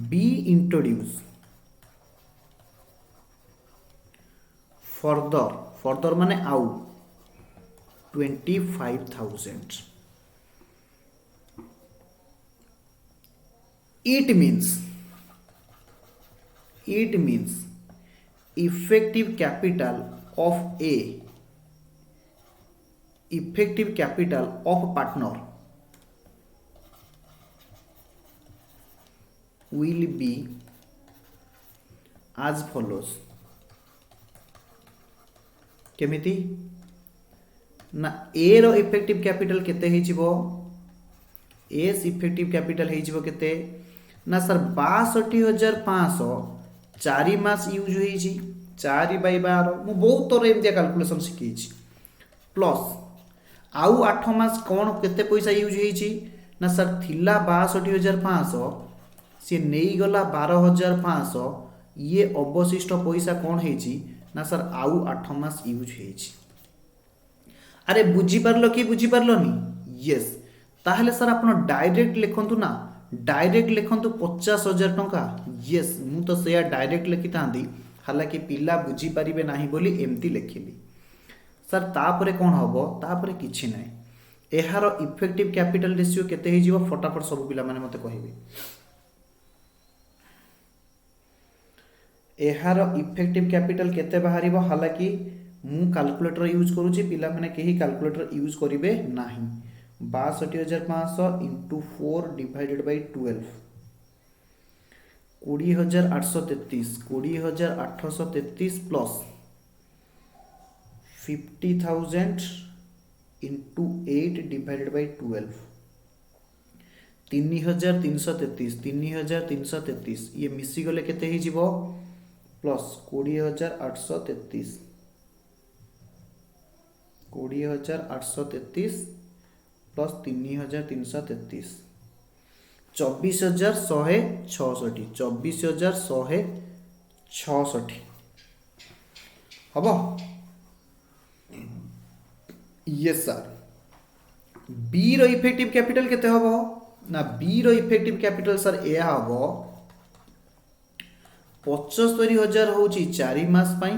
B introduce further माने आउ 25,000। it means effective capital of partner will be as follows। केमिति ना ए रो इफेक्टिव कैपिटल केते हे जिवो? एस इफेक्टिव कैपिटल हे जिवो केते ना सर 62,500 4 मास यूज होई छी 4/12 मु बहुत तोर एमतिया कैलकुलेशन सिखी छी प्लस आउ 8 मास कोन केते पैसा यूज होई छी ना सर थिला 62,500 से नेई गला 12,500 ये अवशिष्ट पैसा कोन हे छी ना सर आउ 8 मास यूज होई छी। अरे बुझी पारलो कि बुझी पारलोनी? यस ताहले सर आपण डायरेक्ट लिखंतु ना, डायरेक्ट लिखंतु 50,000 टंका। यस मु तो सेया डायरेक्ट लिखि तांदी, हालांकि पिला बुझी पारिबे नाही बोली एमती लिखिली। सर तापरे कोन हबो? तापरे किछि नै। एहार इफेक्टिव कैपिटल रेशियो केते हे जिवो फटाफट सब पिला माने मते कहिबे। एहार इफेक्टिव कैपिटल केते बाहरिबो? हालांकि मु कैलकुलेटर यूज करूची, पिला माने केही कैलकुलेटर यूज करिवे नाही। 62,500 * 4 divided by 12 20,833 20,833 plus 50,000 * 8 divided by 12 3,333 ये मिसी गले केते हे जिवो प्लस 20,833 प्लस 3,333 24,166 24,166 हबो। यस सर बी रो इफेक्टिव कैपिटल केते हबो ना बी रो इफेक्टिव कैपिटल सर ए हबो 75,000 होची 4 मास पई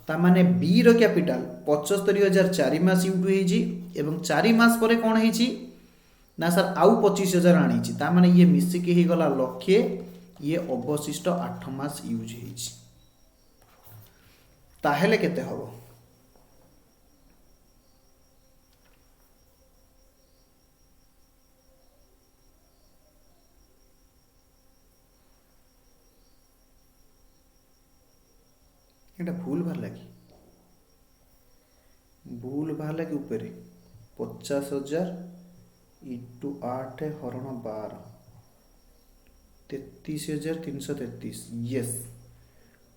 ता माने बी रो कैपिटल 75,000 4 मास यूज होई जी एवं 4 मास परे कोन हेई छी ना सर आउ 25,000 आनी छी ता माने ये मिसी के ही गला लक्षे ये अवशिष्ट 8 मास यूज हेई छी ताहेले केते हबो एटा भूल बाहर लगी ऊपर 50,000 इंटू 8 हरण 12 33,333 यस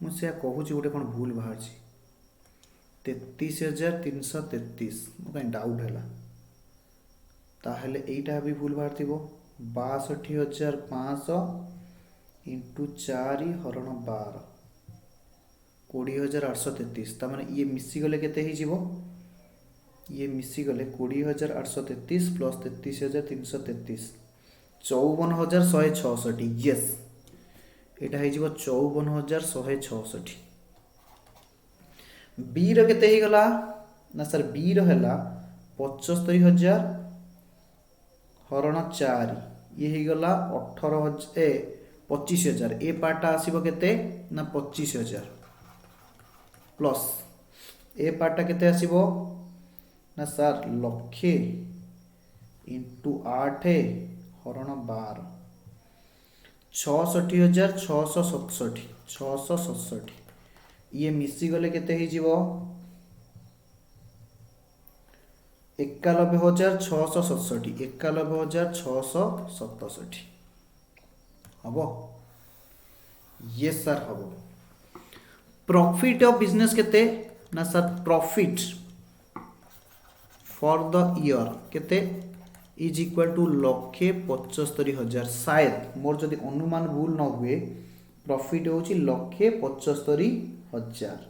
मुझे कहूँ गोटे कौन भूल बाहर 33,333 कहीं डाउट है ताहले एटा भी भूल बाहर थी 62,500 इंटू 4 हरण 12 20,833 तार ये मिसीगले केते ये मिसीगले 20,833 प्लस 33,333 54,166 यस एटा है 54,166 बी रो केते ही गला ना सर बी रो हैला 75,000 हरण 4 ये ही गला 25,000 ए पार्टा आसीबो केते ना 25,000 प्लस ए पार्टा केते आसीबो ना सर लक्षे इंटू 8 हरण 12 66,667 ये मिसी गले केते ही जीवो 91,667 हबो ये सर हबो प्रॉफिट ऑफ बिजनेस केते ना sir profit for the year केते इज इक्वल टू 1,75,000 शायद मोर जदि अनुमान भूल न हुए प्रॉफिट होची 1,75,000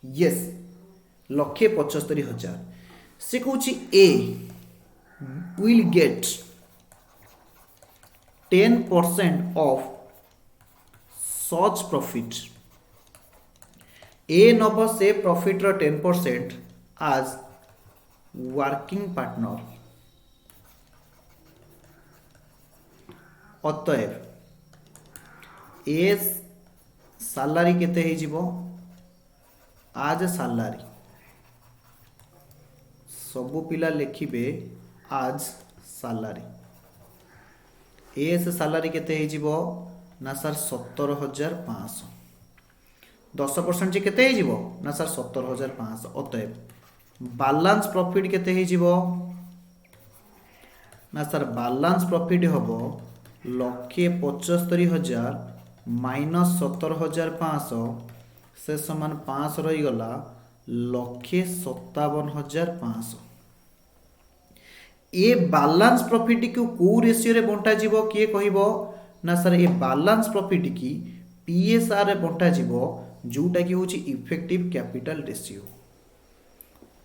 यस 1,75,000 से कहूँ A will get 10% of such profit A नब से प्रॉफिट रो 10% आज वर्किंग पार्टनर अतएव ए सैलरी केते ही जीवो आज सैलरी सबु पिला लिखिबे आज सैलरी एस सैलरी केते ही जीवो ना सर 17,500 10% जे केते ही जीवो ना सर 17,500 अतएव बैलेंस प्रॉफिट केते ही जीवो ना सर बैलेंस प्रॉफिट हबो 1,75,000 माइनस 17,500 से समान 5 रही गला 1,57,500 ए बैलेंस प्रॉफिट को को रेशियो रे बंटा जीवो किए कहिबो ना सर ए बैलेंस प्रॉफिट की पीएसआर रे बंटा जीवो जोटा की होची effective capital ratio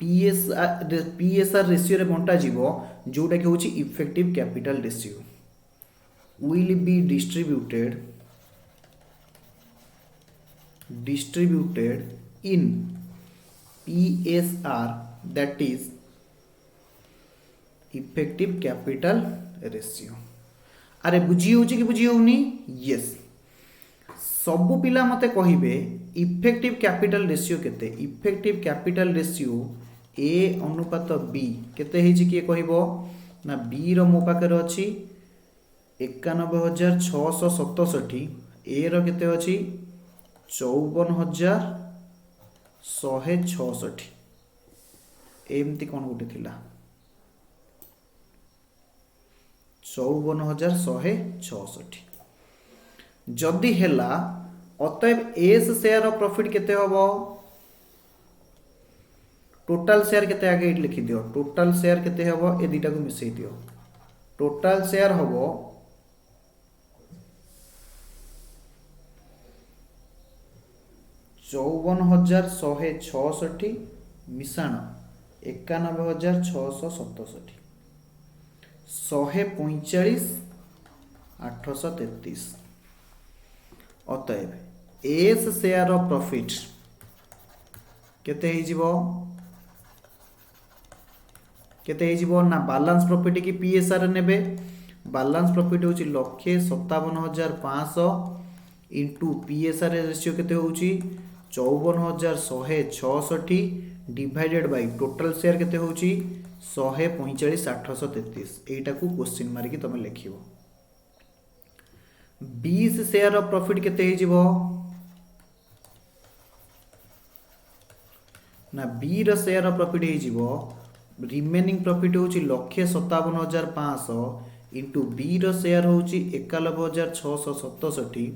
PSR ratio रे बंटा जीवो जोटा की होची effective capital ratio will be distributed in PSR that is effective capital ratio अरे बुझी होची कि बुझी होनी यस सबु पिला मते कहिबे इफेक्टिव कैपिटल रेशियो केते इफेक्टिव कैपिटल रेशियो ए अनुपात बी केते हेची किए कहिबो ना बी रो मो पाकर अछि 91,667 ए रो केते अछि 54,166 एमती कौन गोटे थिला 54,166 जदि हेला अतएव एस शेयर ऑफ प्रॉफिट केते हबो टोटल शेयर केते आगे लिखि दियो टोटल शेयर केते हबो ए दुटा को मिसई दियो टोटल शेयर हबो 54,166 मिशाण 91,667 145,833 अतएव एस शेयर ऑफ प्रॉफिट केते ही जीवो ना बैलेंस प्रॉफिट की पीएसआर नेबे बैलेंस प्रॉफिट होची 1,57,500 इंटू पीएसआर रेशियो केते होची 54,166 डिवाइडेड बाय टोटल शेयर केते होची 145,833 एटा को क्वेश्चन मारी की तमे लिखिबो 20 शेयर ऑफ प्रॉफिट केते ही जीवो ना बी रो शेयर प्रॉफिट हो रिमेनिंग प्रॉफिट होची 1,57,500 इंटू बी रो शेयर होची 91,667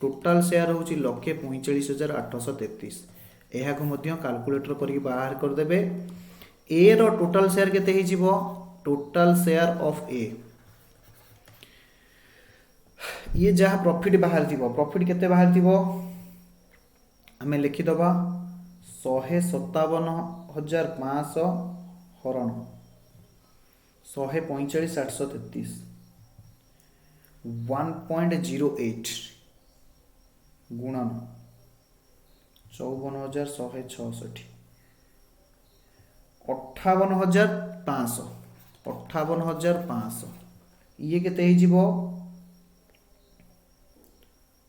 टोटाल शेयर होची 1,45,833 यह कैलकुलेटर करके बाहर कर देबे ए रो टोटाल शेयर केते हिजिबो टोटाल शेयर ऑफ ए ये जहाँ प्रॉफिट बाहर थी प्रॉफिट केते बाहर थी आमे लिखि दबा 157,500 हरण 145,833 1.08 गुणन 54,166 58,500 58,500 ये केते ही जीवो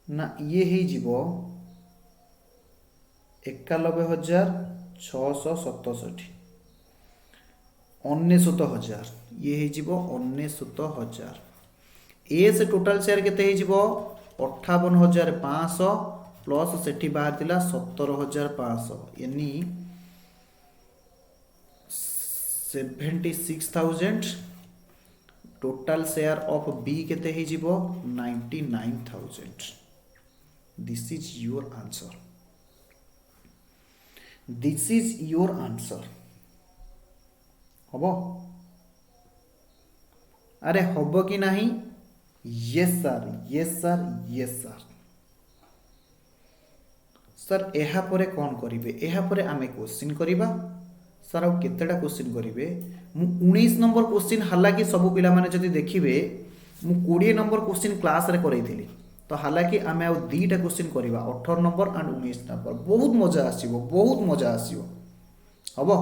ना ये ही जीवो 91,667 19,000 ये ही जीवो 19,000 ए से टोटल शेयर केते ही जीवो 58,500 प्लस सेठी बाहर थिला 17,500 यानी 76,000 टोटल शेयर ऑफ बी केते ही जीवो 99,000 this is your answer this is your answer हबो अरे हबो कि नहीं yes sir yes sir yes sir sir एहा परे कौन करिवे एहा परे आमे क्वेश्चन करिबा सर आ केतेटा क्वेश्चन करिवे मु 19 नंबर क्वेश्चन हालांकि सब पिला माने जदि देखिबे मु 20 नंबर क्वेश्चन क्लास रे करैथिली तो हालांकि आमे आ दुईटा क्वेश्चन करिबा 18 नंबर एंड 19 नंबर बहुत मजा आसीबो हबो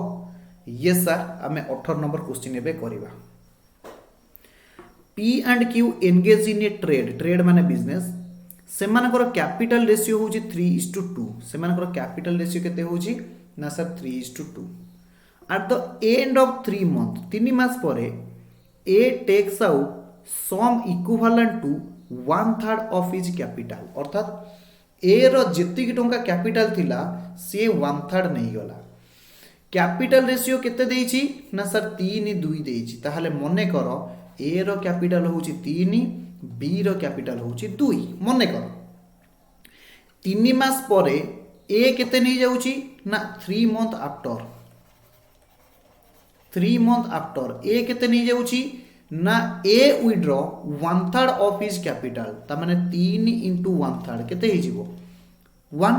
यस सर आमे 18 नंबर क्वेश्चन एबे करिबा P and Q engage in A trade माने बिजनेस सेमानकर कैपिटल रेशियो होची 3:2 सेमानकर कैपिटल रेशियो केते होची ना sir 3:2 at the end of 3 months 3 मास परे A takes out sum equivalent to 1/3 of his capital अर्थात A रो जेति की टंका कैपिटल थिला से 1/3 नहीं गला कैपिटल रेशियो केते देइची ना सर 3:2 देइची ताहाले मने करो A रो कैपिटल होची 3 B रो कैपिटल होची 2 मने करो 3 मास परे A केते नहीं जाउची ना 3 month after 3 months after A केते नहीं जाउची ना A withdraw 1/3 of his capital ता माने 3 into 1/3 केते ही जीवो 1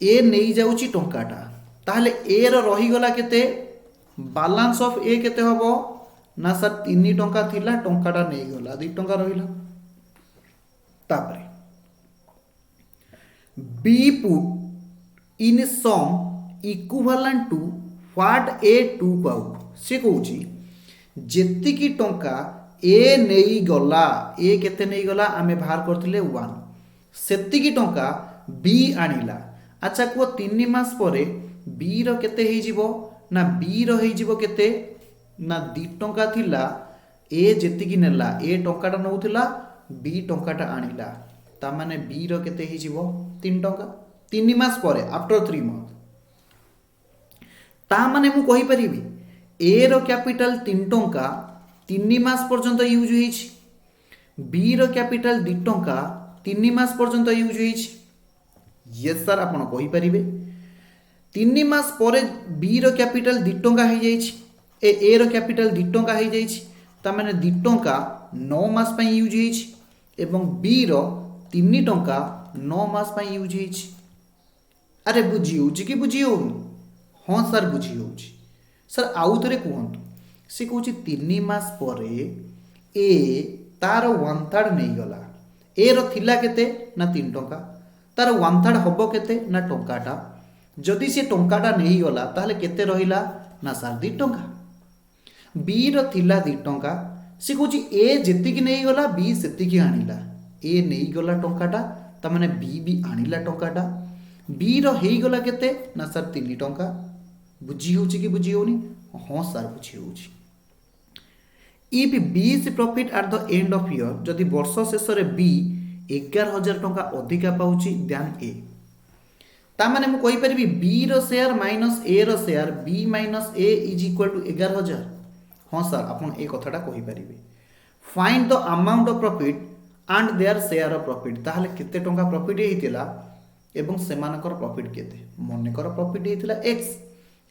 A नहीं जाउची टंकाटा ताहले A रो रही गला केते बैलेंस ऑफ A केते हबो ना सर 3 टंका थिला टंकाटा नहीं गला 2 टंका रहिला तापरे B put in sum equivalent to what a to out से कहूची जेति की टंका ए नहीं गला ए केते नहीं गला आमे बाहर करथिले 1 सेति की टंका बी आनिला अच्छा को 3 मास परे बी रो केते हे जिवो ना बी रो हे जिवो केते ना 2 टंका थिला ए जेति की नेला ए टंकाटा नउथिला बी टंकाटा आनिला ता माने बी रो केते हे जिवो 3 टंका 3 मास परे आफ्टर 3 मंथ ता माने मु कहि परिबी ए रो कैपिटल 3 टंका 3 मास पर्यंत यूज होइछि बी रो कैपिटल 2 टंका 3 मास पर्यंत यूज होइछि यस सर आपण कहि परिबे 3 मास परे बी रो कैपिटल 2 टंका हे जाइछि ए रो कैपिटल 2 टंका हे जाइछि ता माने 2 टंका 9 मास पई यूज होइछि एवं बी रो 3 टंका 9 मास पई यूज होइछि अरे बुझी होछि कि बुझी होउनी हाँ सर बुझी होउछि सर आउ थरे कहंतु से कहूछि 3 मास परे ए तार 1/3 नहीं गला ए रो थिला केते ना 3 टंका तार 1/3 हबो केते ना टंकाटा जदि से टंकाटा नहीं गला ताहले केते रहिला ना सर 2 टंका बी रो थिला 2 टंका से कहूछि ए जेति की नहीं गला बी सेति की आनिला ए नहीं गला टंकाटा ता माने बी भी आनिला टंकाटा बी रो हेई गला केते ना सर 3 टंका बुझी होची कि बुझी होनी हाँ सर बुझी होची if B is profit at the end of year जदि वर्ष शेष रे बी 11,000 टंका अधिका पाउची दैन ए ता माने मु कहि परिबि बी रो शेयर माइनस ए रो share B minus A is equal to 11000। हाँ सर आपण ए कथाटा कहि परिबे। Find the amount of profit and their share of profit. ताहले केते टंका प्रॉफिट हेतिला एवं सेमानकर प्रॉफिट केते। मनेकर प्रॉफिट हेतिला x,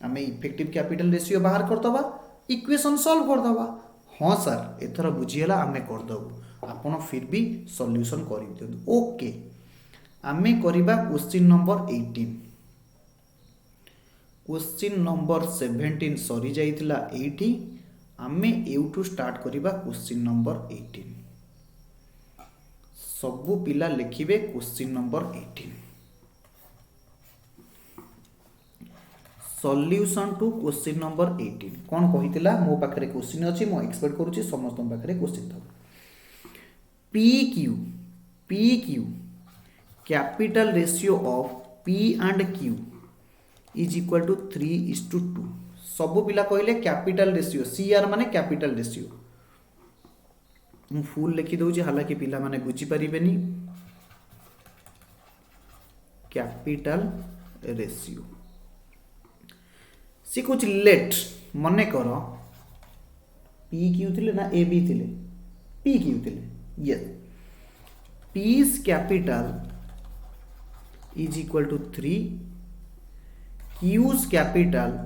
आमे इफेक्टिव कैपिटल रेशियो बाहर करदबा, इक्वेशन सॉल्व करदबा। हाँ सर एथर बुझीला आमे करदबु, आपण फिर भी सॉल्यूशन करि दियौ। ओके आमे करिबा क्वेश्चन नंबर 18। क्वेश्चन नंबर 17 सरी जाइतिला एठी, आमे एउटू स्टार्ट करिबा क्वेश्चन नंबर 18। सबु पिला लिखिबे question number 18। Solution to question number 18 कौन कहितिला मो पाखरे क्वेश्चन अछि, मो एक्सपेक्ट करूची समस्त पाखरे क्वेश्चन था। P Q capital ratio of P and Q is equal to 3:2। सब पिला कहले कैपिटल रेशियो, सी आर माने कैपिटल रेशियो। मु फुल लिखि दउची, हालांकि पिला माने बुझी परिबेनी। कैपिटल रेशियो सी कुछ लेट मने कर पी क्यू थिले ना ए बी थिले, पी क्यू थिले। Yes P's capital is equal to 3, Q's capital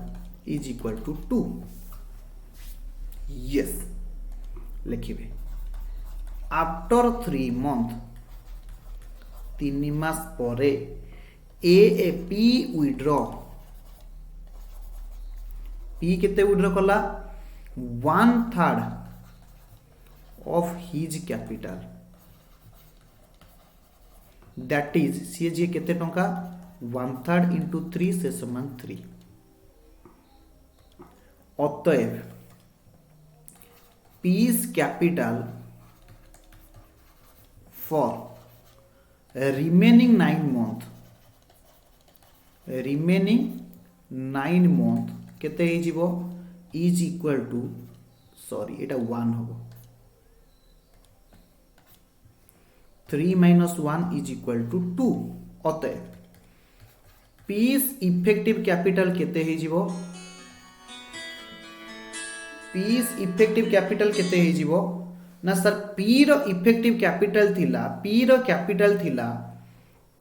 is equal to 2। Yes लिखिबे आफ्टर 3 मंथ, 3 मास परे ए पी विड्रॉ, पी केते विड्रॉ कला 1/3 of his capital, that is सी जे केते टंका 1/3 इंटू 3 से समान 3। अतएव P's capital for remaining 9 month केते ही जीवो इज इक्वल टू, सॉरी एटा 1 होबो, 3 माइनस 1 इज इक्वल टू 2। अतएव पीस इफेक्टिव कैपिटल केते ही जीवो, पीस इफेक्टिव कैपिटल केते ही जीवो ना सर पी रो इफेक्टिव कैपिटल थिला, पी रो कैपिटल थिला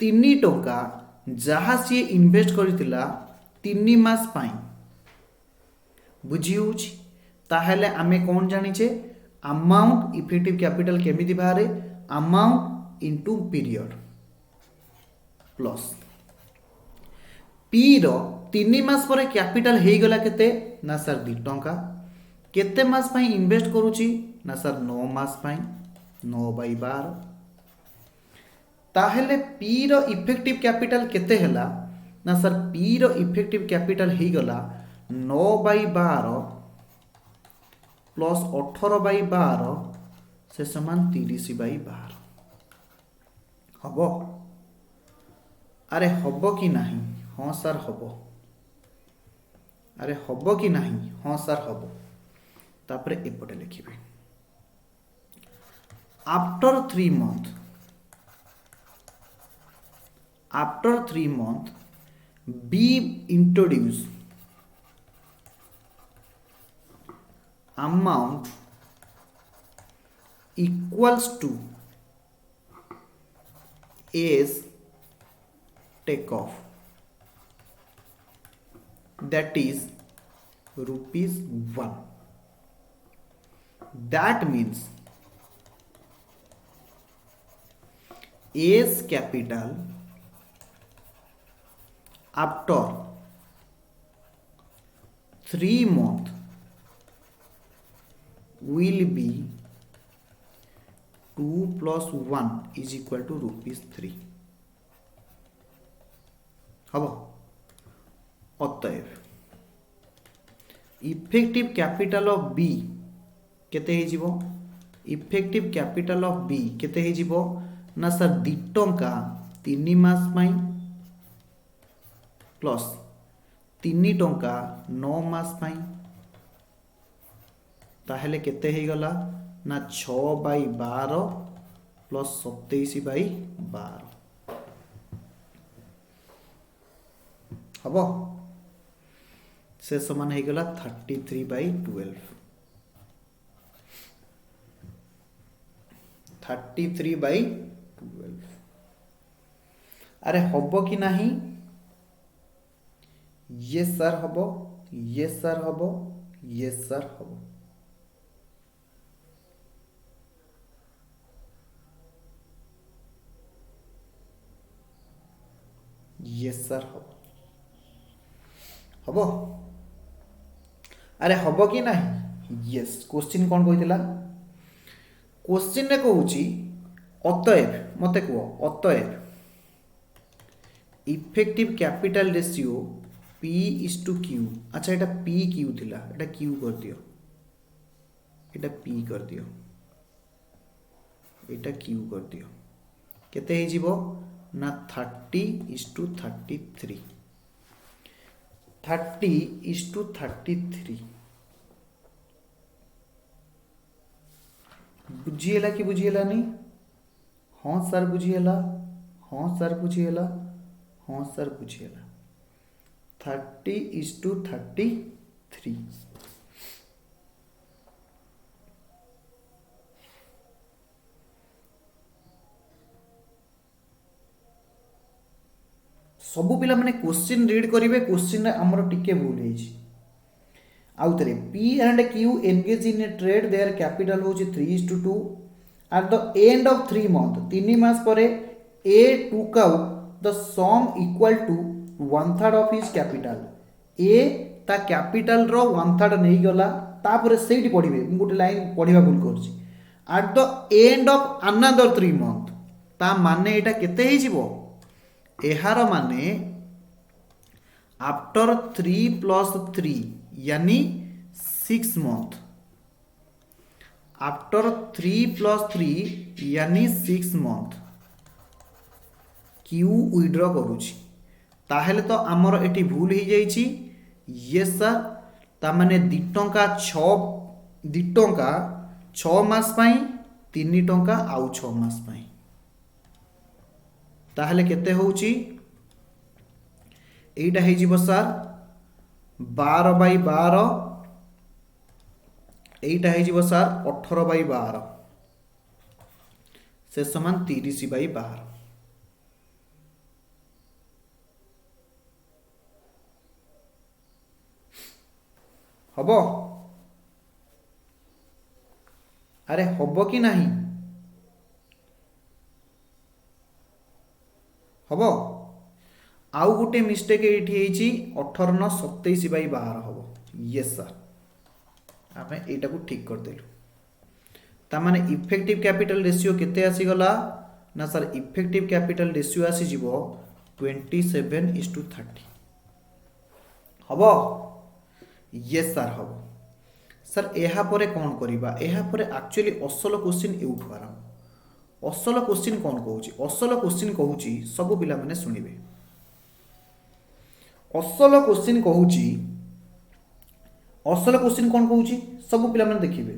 3 टंका, जहा सी इन्वेस्ट करथिला 3 मास पाई। बुझी होउची ताहेले आमे कोन जानिचे अमाउंट इफेक्टिव कैपिटल केमिति बारे, amount into period plus P रो 3 मास पर कैपिटल हे गला केते ना सर 2 टंका, केते मास पाई इन्वेस्ट करूची ना सर 9 मास पाई, 9/12। ताहेले पी रो इफेक्टिव कैपिटल केते हला ना सर पी रो इफेक्टिव कैपिटल हे गला 9/12 प्लस 18/12 से समान 30/12। हबो? अरे हबो कि नहीं? हाँ सर हबो। अरे हबो कि नहीं? हाँ सर हबो। तापरे एपटे लिखिबे after 3 month B introduce amount equals to is take off, that is ₹1। that means A's capital after 3 months will be 2 plus 1 is equal to ₹3। हबो? अतएव इफेक्टिव कैपिटल ऑफ बी केते हे जीवो, इफेक्टिव कैपिटल ऑफ बी केते हे जीवो ना sir 2 टंका 3 मास पाई प्लस 3 टंका 9 मास पाई, ताहेले केते हे गला ना 6/12 प्लस 27/12। हबो से समान हो गला 33/12 33/12 अरे हबो कि नहीं ये सर हबो ये सर हबो ये सर हबो ये सर हबो हबो अरे हबो कि नहीं यस क्वेश्चन कौन कहितला क्वेश्चन रे कहूची अतएव मते कह अतएव effective capital ratio P is to Q अच्छा एटा P Q थिला एटा Q कर दियो एटा P कर दियो एटा Q कर दियो केते हे जीवो ना 30:33 30:33 बुझीला कि बुझीला नहीं हाँ सर बुझीला हाँ सर बुझीला हाँ सर बुझीला 30:33 सबु पिला माने क्वेश्चन रीड करिवे क्वेश्चन रे हमर टिके भूल हेछि आउ तरे P and Q engage in a trade their capital होछि 3:2 at the end of 3 month 3 मास परे A took out the sum equal to 1/3 of his capital A ता कैपिटल रो 1/3 नहीं गला तापर सेठी पढिबे मु गोटे लाइन पढिबा भूल करछि at the end of another 3 month ता माने एटा केते हे जिवो एहार माने आफ्टर 3 + 3 यानी 6 मंथ आफ्टर 3 + 3 यानी 6 मंथ क्यू विड्रॉ करूची ताहेले तो आमर एटी भूल ही जाइची ये सर ता माने 2 टंका 6 मास पाई 3 टंका आउ 6 मास पाई ताहले केते होउची एटा हे जीवो सर 12/12 एटा हे जीवो सर 18/12 से समान 30/12 हबो अरे हबो कि नहीं हबो आउ गोटे मिस्टेक एठी हेची 18/27/12 हबो यस सर आमे एटा को ठीक कर देलु ता माने इफेक्टिव कैपिटल रेशियो केते आसी गला ना सर इफेक्टिव कैपिटल रेशियो आसी जीवो 27:30 हबो यस सर हबो सर एहा परे कोन करिबा एहा परे एक्चुअली असल क्वेश्चन एउठु आरंभ असल क्वेश्चन कोन कहूची असल क्वेश्चन कहूची सब पिला माने सुनिबे असल क्वेश्चन कहूची असल क्वेश्चन कोन कहूची सब पिला माने देखिबे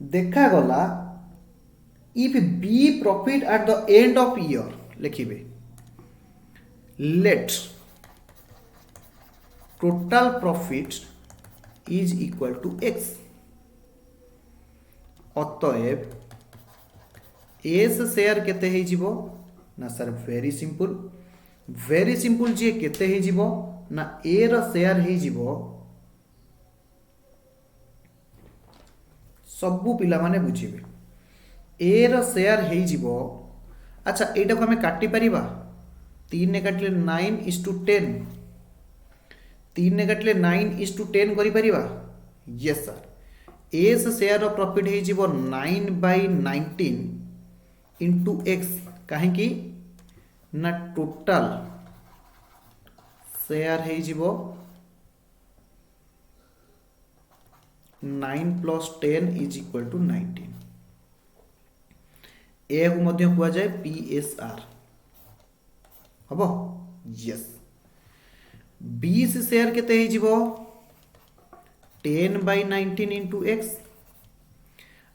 देखा गला if B profit at the end of the लिखिबे let total profit is equal to x अतएव एस शेयर केते हे जीवो ना सर वेरी सिंपल जे केते हे जीवो ना ए रो शेयर हे जीवो सबु पिला माने बुझिबे ए रो शेयर हे जीवो अच्छा एटा को हमें काटी परिबा 3 ने काटले 9:10 3 ने काटले 9:10 करि परिबा yes sir S share of profit हे जीवो 9/19 इंटू एक्स कहीं ना टोटल शेयर हे जीवो 9 + 10 = 19 ए को मध्य हुआ जाए PSR हबो यस 20 शेयर केते हे जीवो 10/19 into x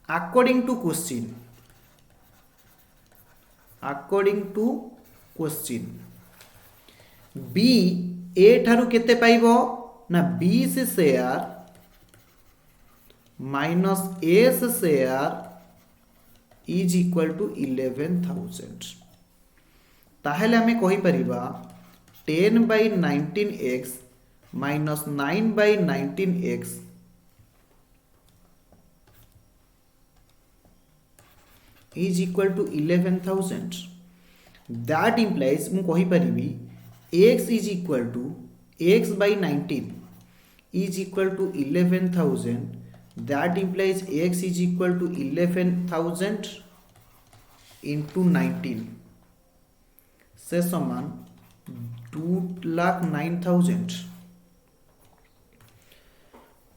according to question B A ठारू केते पाइबो ना 20 share minus S share is equal to 11,000 ताहले हमें कहि परिबा 10/19x minus 9/19x is equal to 11,000 that implies मु कहि परिबी x is equal to x by 19 is equal to 11,000 that implies x is equal to 11,000 into 19 से समान 2,09,000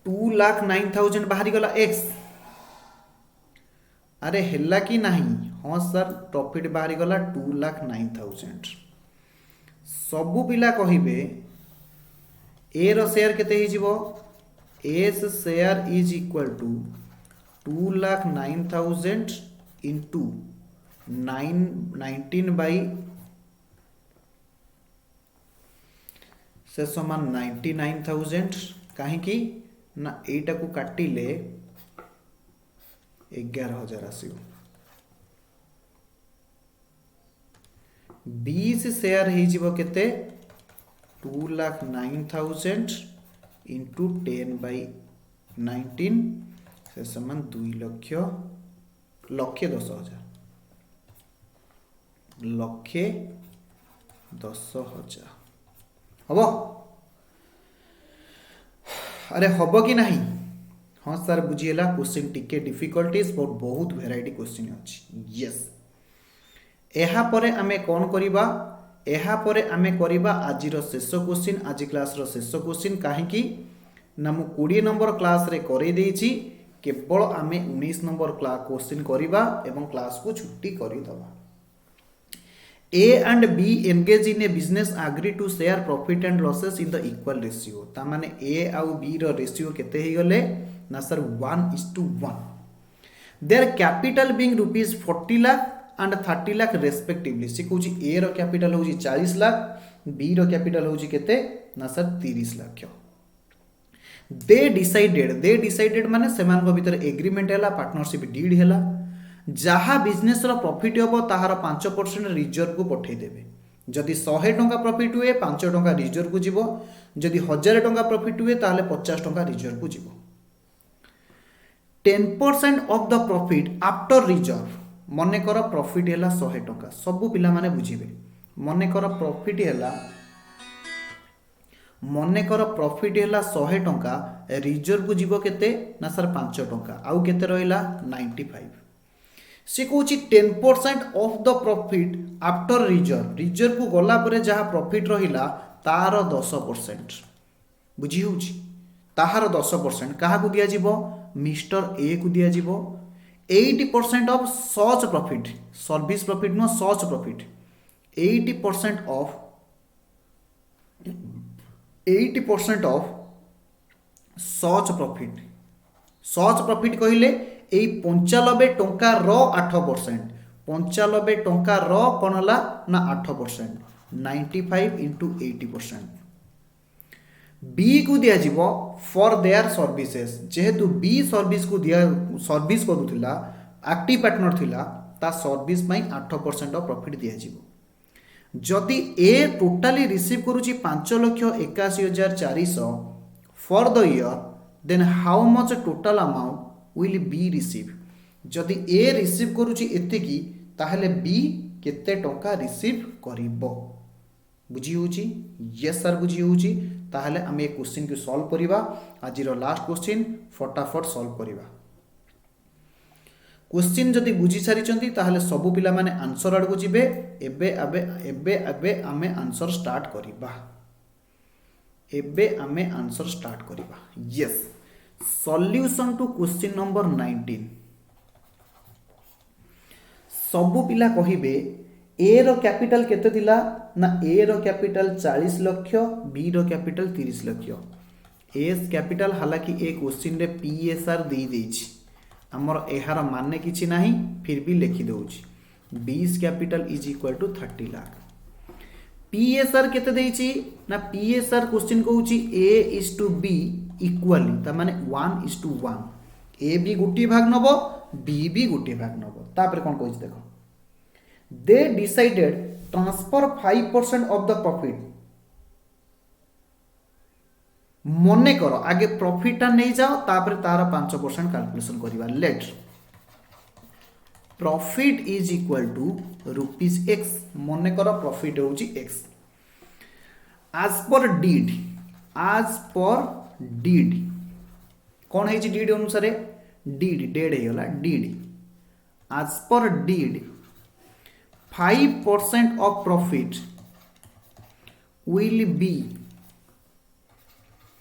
2,09,000 बाहरी गला x अरे हेला कि नहीं हाँ सर प्रॉफिट बाहरी गला 2,09,000 सबु पिला कहिबे ए रो शेयर केते ही जीवो S share is equal to 2,09,000 into 19 by से समान 99,000 कहीं ना एटा को काटिले 11,000 आसियो 20 शेयर ही जीवो केते 2,09,000 इंटू 10/19 से समान 2,10,000 1,10,000 हबो अरे हबो कि नहीं हाँ सर बुझीला क्वेश्चन टिके डिफिकल्टीज बट बहुत वेराइटी क्वेश्चन अछि यस एहा परे आमे कोन करिबा एहा परे आमे करिबा आजिर शेष क्वेश्चन आज क्लास रो शेष क्वेश्चन काहे कि ना मु 20 नंबर क्लास रे करे देछि केवल आमे 19 नंबर क्वेश्चन करिबा एवं क्लास को छुट्टी करि दबा A and B engage in a business agree to share profit and losses in the equal ratio ता माने A आउ B रो रेशियो केते ही गले ना sir 1:1 their capital being rupees 40 lakh and 30 lakh respectively से कहूची A रो कैपिटल होची 40 lakh B रो capital होची केते ना सर 30 लाख they decided माने सेमान को भीतर एग्रीमेंट हैला पार्टनरशिप डीड हैला जहाँ बिजनेस रो प्रॉफिट होबो ताहार 5% रिजर्व को पठे देबे जदि 100 टंका प्रॉफिट हुए 5 टंका रिजर्व को जीवो जदि 1000 टंका प्रॉफिट हुए ताहले 50 टंका रिजर्व को जीवो 10% of the profit after reserve मने कर प्रॉफिट हैला 100 टंका सब पिला माने बुझिबे मने कर प्रॉफिट हैला 100 टंका रिजर्व को जीवो केते ना सर 5 टंका आउ केते रहिला 95 से कहूँ 10% of the profit after reserve को गला परे जहाँ प्रॉफिट रहिला तार 10% बुझी होची ताहार 10% कहा को दिया जीवो मिस्टर ए को दिया जीवो 80% of such profit service profit no such profit 80% of such profit कहले ए 95 टंका रो 8% 95 टंका रो कोन हला ना 8% 95 into 80% बी को दिया जीवो फॉर देयर सर्विसेज जेहेतु बी सर्विस को दिया सर्विस करूथिला एक्टिव पार्टनर थिला ता सर्विस पई 8% ऑफ प्रॉफिट दिया जीवो जदि ए टोटली रिसीव करूची 5,81,400 for the year then how much total amount will be receive जदि ए रिसीव करूची एते की ताहले बी केते टंका रिसीव करिवो बुझी होची यस सर बुझी होची ताहले हम ए क्वेश्चन को सॉल्व करिवा आज रो लास्ट क्वेश्चन फटाफट सॉल्व करिवा क्वेश्चन जदि बुझी सारी चंती ताहले सब पिला माने आंसर आड़ को जिबे एबे आमे आंसर स्टार्ट करिवा yes solution to question number 19 सबु पिला कहिबे ए रो कैपिटल केते दिला ना ए रो कैपिटल 40 लाख बी रो कैपिटल 30 लाख एस कैपिटल हालांकि ए क्वेश्चन रे पीएसआर दे देछि हमर एहार माने किछि नाही फिर भी लिखि दउछि 20 capital is equal to 30 lakh PSR केते देइछि ना पीएसआर क्वेश्चन कहूछि A/B इक्वाली ता माने 1:1 ए भी गोटे भाग नबो बी भी गोटे भाग नबो तापर कोन कहछि देखो they decided transfer 5% of the profit मने करो आगे प्रॉफिट ता नहीं जाओ तापर तार 5% कैलकुलेशन करिवा let profit is equal to ₹x मने करो प्रॉफिट होउची x as per deed कौन है डीड अनुसार डीड डेड होगा deed as per deed 5% of profit will be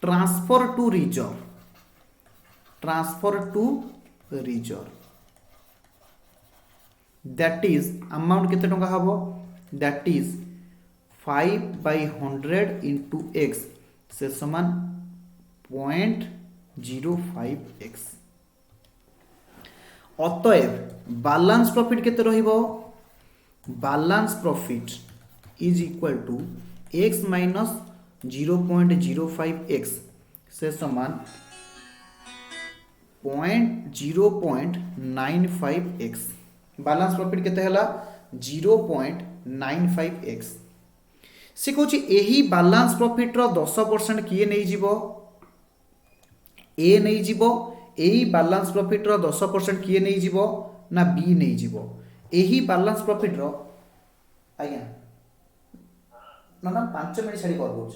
transfer to reserve that is amount केते टंका हबो that is 5/100 into x से समान 0.05x अतएव बैलेंस प्रॉफिट केते रहिबो balance profit is equal to x minus 0.05x से समान 0.95x बैलेंस प्रॉफिट केते हला 0.95x से कहूँ यही बैलेंस प्रॉफिट रो 10% किए नहीं जीवो ए नहीं जीवो यही बैलेंस प्रॉफिट रो 10% किए नहीं जीवो ना बी नहीं जीवो यही बैलेंस प्रॉफिट रो आज्ञा ना 5 मिनट छाड़ी कर बोछ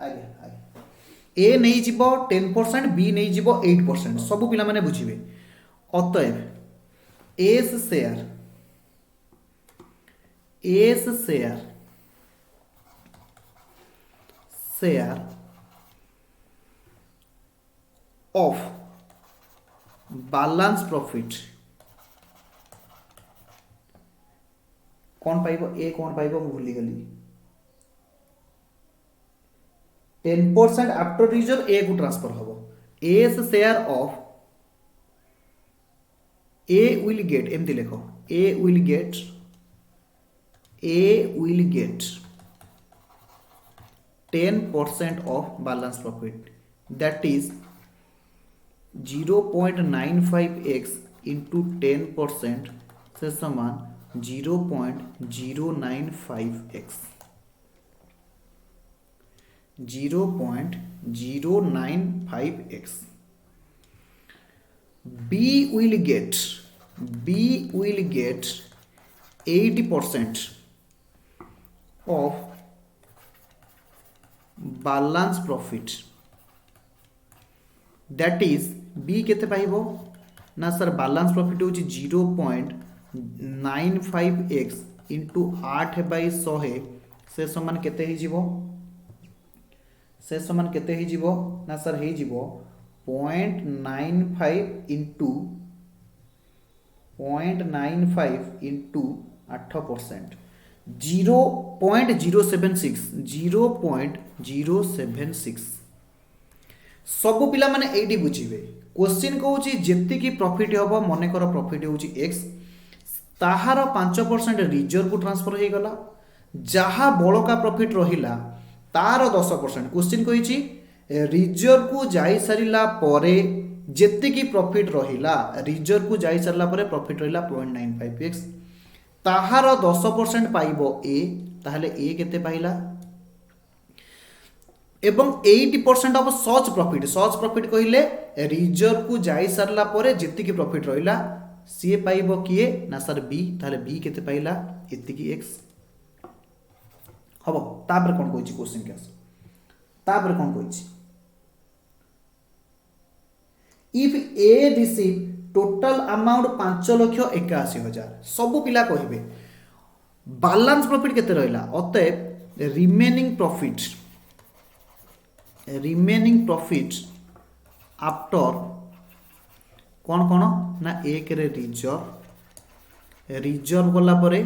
आज्ञा ए नहीं जीवो 10% बी नहीं जीवो 8% सब पिला माने बुझिबे अतएव S share of balance profit कौन पाइबो ए कौन पाइबो भूली गली 10% आफ्टर रिजर्व ए को ट्रांसफर हबो S share of A will gate एमती लिखो ए will get 10% of balance profit that is 0.95x into 10% से समान 0.095x 0.095x B will get 80% of balance profit that is B केते पाइबो ना सर बैलेंस प्रॉफिट होची 0.95x into 8/100 से समान केते ही जीवो ना सर हे जीवो 0.95 into 8% 0.076 सब पिला माने एडी बुझिबे क्वेश्चन कहूची जेति की प्रॉफिट हबो मने कर प्रॉफिट होची x ताहार 5% रिजर्व को ट्रांसफर हो गला जहा बळका प्रॉफिट रहिला तार 10% क्वेश्चन कहिची रिजर्व को जाई सारिला परे जेति की प्रॉफिट रहिला रिजर्व को जाई सारला परे प्रॉफिट रहिला 0.95x ताहार 10% पाइबो ए ताहले ए केते पाइला एवं 80% ऑफ सच प्रॉफिट कहिले रिजर्व को जाई सारला परे जेति की प्रॉफिट रहिला सी पाइबो किए ना सर बी ताहले बी केते पाइला एति की x हबो तापर कोन कहछि क्वेश्चन के तापर कोन कहछि if A receive total amount 5,81,000 सब पिला कहिबे बैलेंस प्रॉफिट केते रहिला अतएव रिमेनिंग प्रॉफिट आफ्टर कौन ना एक रे रिजर्व गला परे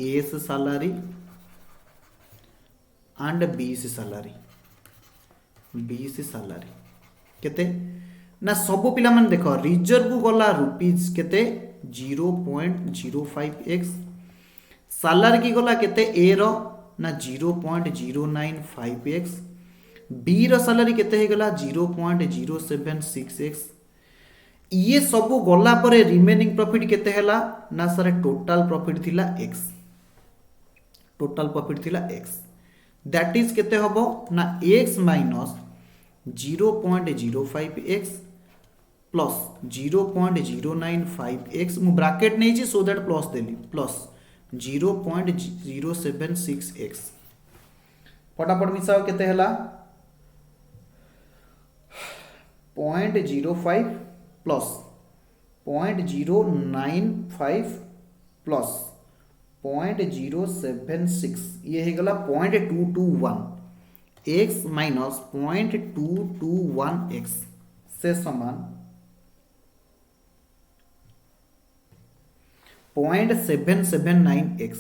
एस सैलरी एंड बीस सैलरी केते ना सब पिला मन देखो रिजर्व को गला रुपीज केते 0.05x सालारी की गला केते ए रो ना 0.095x, बी रो सालारी केते हे गला 0.076x। ये सब गला परे रिमेनिंग प्रॉफिट केते हैला ना सर टोटल प्रॉफिट थिला x, टोटल प्रॉफिट थिला x, दैट इज केते हबो ना x minus 0.05x plus 0.095x मु ब्रैकेट नहीं छी so that plus Delhi plus 0.076x। फटाफट मिसाओ केते हैला 0.05 प्लस 0.095 प्लस 0.076 ये है गला 0.221 x माइनस 0.221x से समान 0.779x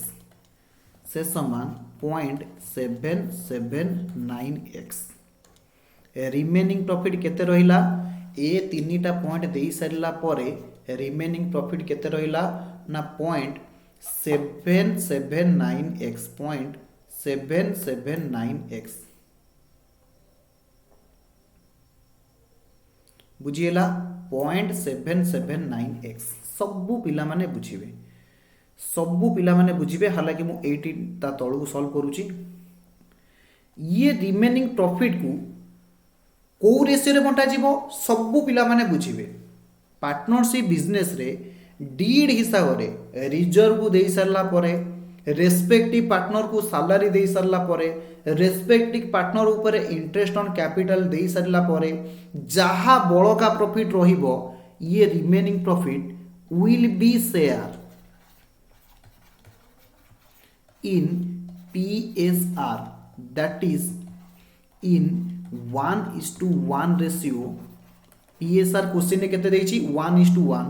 से समान 0.779x। रिमेनिंग प्रॉफिट केते रहिला ए तीनटा पॉइंट दे सारिला परे रिमेनिंग प्रॉफिट केते रहिला ना 0.779x, 0.779x बुझिएला 0.779x। सबू पिला माने बुझिबे, सबू पिला माने बुझिबे, हालांकि मु 18 ता तळु सॉल्व करूची। ये रिमेनिंग प्रॉफिट को को रेशियो रे बंटा जीवो सबू पिला माने बुझिबे। पार्टनरशिप बिजनेस रे डीड हिसाब रे रिजर्व को देई सरला परे, रेस्पेक्टिव पार्टनर को सैलरी देई सरला परे, रेस्पेक्टिव पार्टनर ऊपर इंटरेस्ट ऑन कैपिटल देई सरला परे जहा बळका प्रॉफिट रहिबो ये remaining profit will be share in PSR, that is in 1:1 ratio. PSR question ने केते देछि 1:1